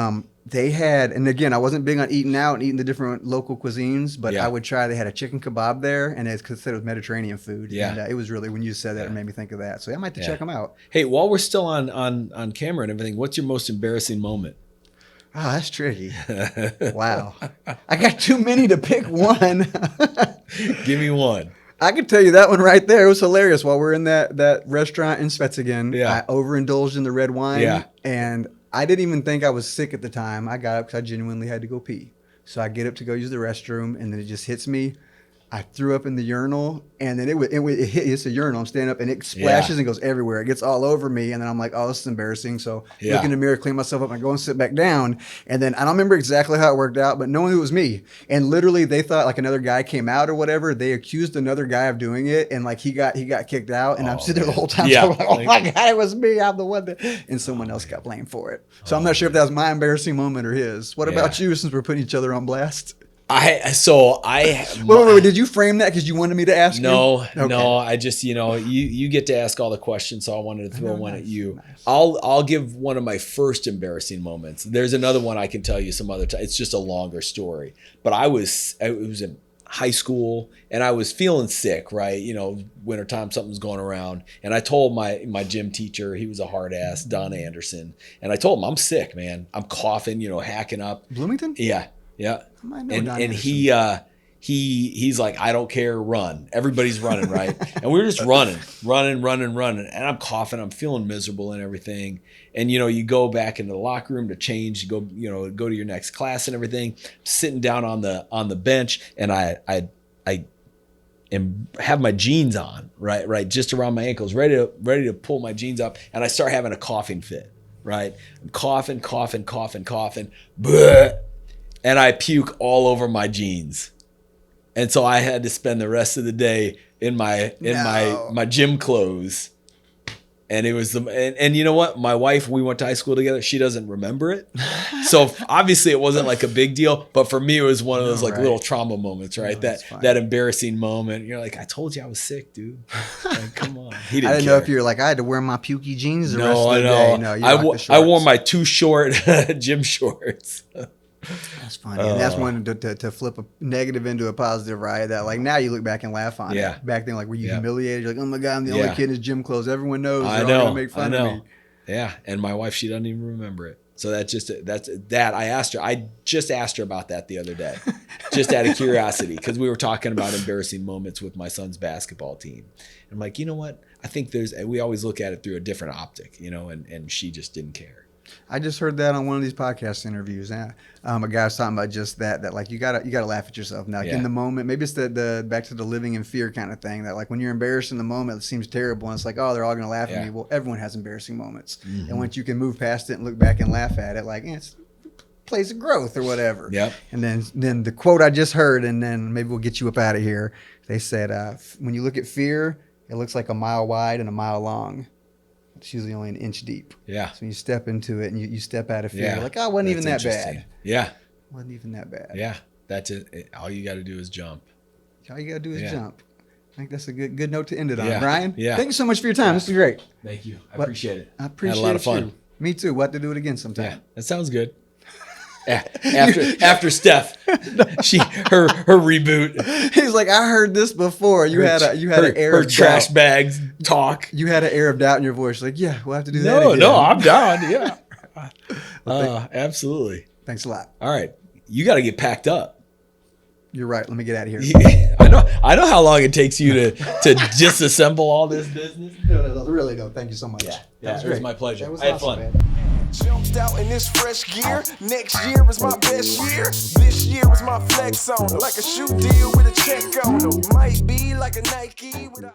they had, and again, I wasn't big on eating out and eating the different local cuisines, but Yeah. I would try. They had a chicken kebab there, and it's considered it was Mediterranean food. Yeah. And it was really, when you said that, Yeah. it made me think of that. So I might have to Yeah. check them out. Hey, while we're still on camera and everything, what's your most embarrassing moment? Oh, that's tricky. Wow. I got too many to pick one. Give me one. I can tell you that one right there. It was hilarious. While we're in that restaurant in Svetzingen, Yeah. I overindulged in the red wine. Yeah. And I didn't even think I was sick at the time. I got up because I genuinely had to go pee. So I get up to go use the restroom, and then it just hits me. I threw up in the urinal, and then it's a urinal. I'm standing up, and it splashes and goes everywhere. It gets all over me, and then I'm like, oh, this is embarrassing. So Yeah. look in the mirror, clean myself up, and I go and sit back down. And then I don't remember exactly how it worked out, but no one knew it was me. And literally, they thought like another guy came out or whatever. They accused another guy of doing it, and like he got kicked out. And I'm sitting there the whole time, Yeah. so I'm like, oh my God, it was me. I'm the one that, and someone else got blamed for it. So I'm not sure if that was my embarrassing moment or his. What about you, since we're putting each other on blast? Wait, did you frame that because you wanted me to ask you? No, Okay. no. I just, you get to ask all the questions, so I wanted to throw one nice, at you. nice. I'll give one of my first embarrassing moments. There's another one I can tell you some other time. It's just a longer story. But it was in high school, and I was feeling sick, right? Wintertime, something's going around. And I told my gym teacher, he was a hard ass, Don Anderson. And I told him, I'm sick, man. I'm coughing, hacking up. Bloomington? Yeah. I might know And Don and Anderson. he's like, I don't care, run. Everybody's running, right? And we were just running. And I'm coughing, I'm feeling miserable and everything. And you go back into the locker room to change, go to your next class and everything. Sitting down on the bench, and I have my jeans on, right, just around my ankles, ready to pull my jeans up, and I start having a coughing fit, right? I'm coughing, bleh, and I puke all over my jeans. And so I had to spend the rest of the day in my gym clothes. And it was and you know what? My wife, we went to high school together. She doesn't remember it. So obviously it wasn't like a big deal, but for me it was one of those like little trauma moments, right? That embarrassing moment. You're like, I told you I was sick, dude. Like, come on. He didn't I didn't care. know if you were like, I had to wear my pukey jeans the rest of the No, day. No, you rocked the shorts. I wore my too short gym shorts. That's funny. And that's one to flip a negative into a positive, right? That like now you look back and laugh on Yeah. it. Back then, like, were you Yeah. humiliated? You're like, oh my God, I'm the only kid in his gym clothes. Everyone knows. I They're all know. gonna make fun of me. Yeah. And my wife, she doesn't even remember it. So that's that. I just asked her about that the other day, just out of curiosity, because we were talking about embarrassing moments with my son's basketball team. And I'm like, you know what? I think we always look at it through a different optic, and she just didn't care. I just heard that on one of these podcast interviews. A guy was talking about just that like you gotta laugh at yourself now. Like in the moment, maybe it's the back to the living in fear kind of thing. That like when you're embarrassed in the moment, it seems terrible, and it's like, oh, they're all gonna laugh at me. Well, everyone has embarrassing moments, and once you can move past it and look back and laugh at it, like it's place of growth or whatever. Yep. And then the quote I just heard, and then maybe we'll get you up out of here. They said, when you look at fear, it looks like a mile wide and a mile long. It's usually only an inch deep. Yeah. So when you step into it and you step out of fear, Yeah. you're like, oh, it wasn't even that bad. Yeah. Wasn't even that bad. Yeah. That's it. All you got to do is jump. All you got to do is jump. I think that's a good note to end it on. Yeah. Brian, Yeah. thank you so much for your time. This is great. Thank you. I appreciate it. I appreciate Had a lot of fun. you. Me too. We'll have to do it again sometime. Yeah. That sounds good. After Steph, her reboot. He's like, I heard this before. You had an air her of trash doubt. bags talk. You had an air of doubt in your voice. Like, yeah, we'll have to do that again. No, I'm down. Yeah. Absolutely. Thanks a lot. All right. You got to get packed up. You're right. Let me get out of here. I know how long it takes you to disassemble all this business. No, really no. Thank you so much. Yeah, it was my pleasure. That was I had awesome, fun. man. Jumped out in this fresh gear. Next year was my best year. This year was my flex on. Like a shoe deal with a check on. Might be like a Nike with a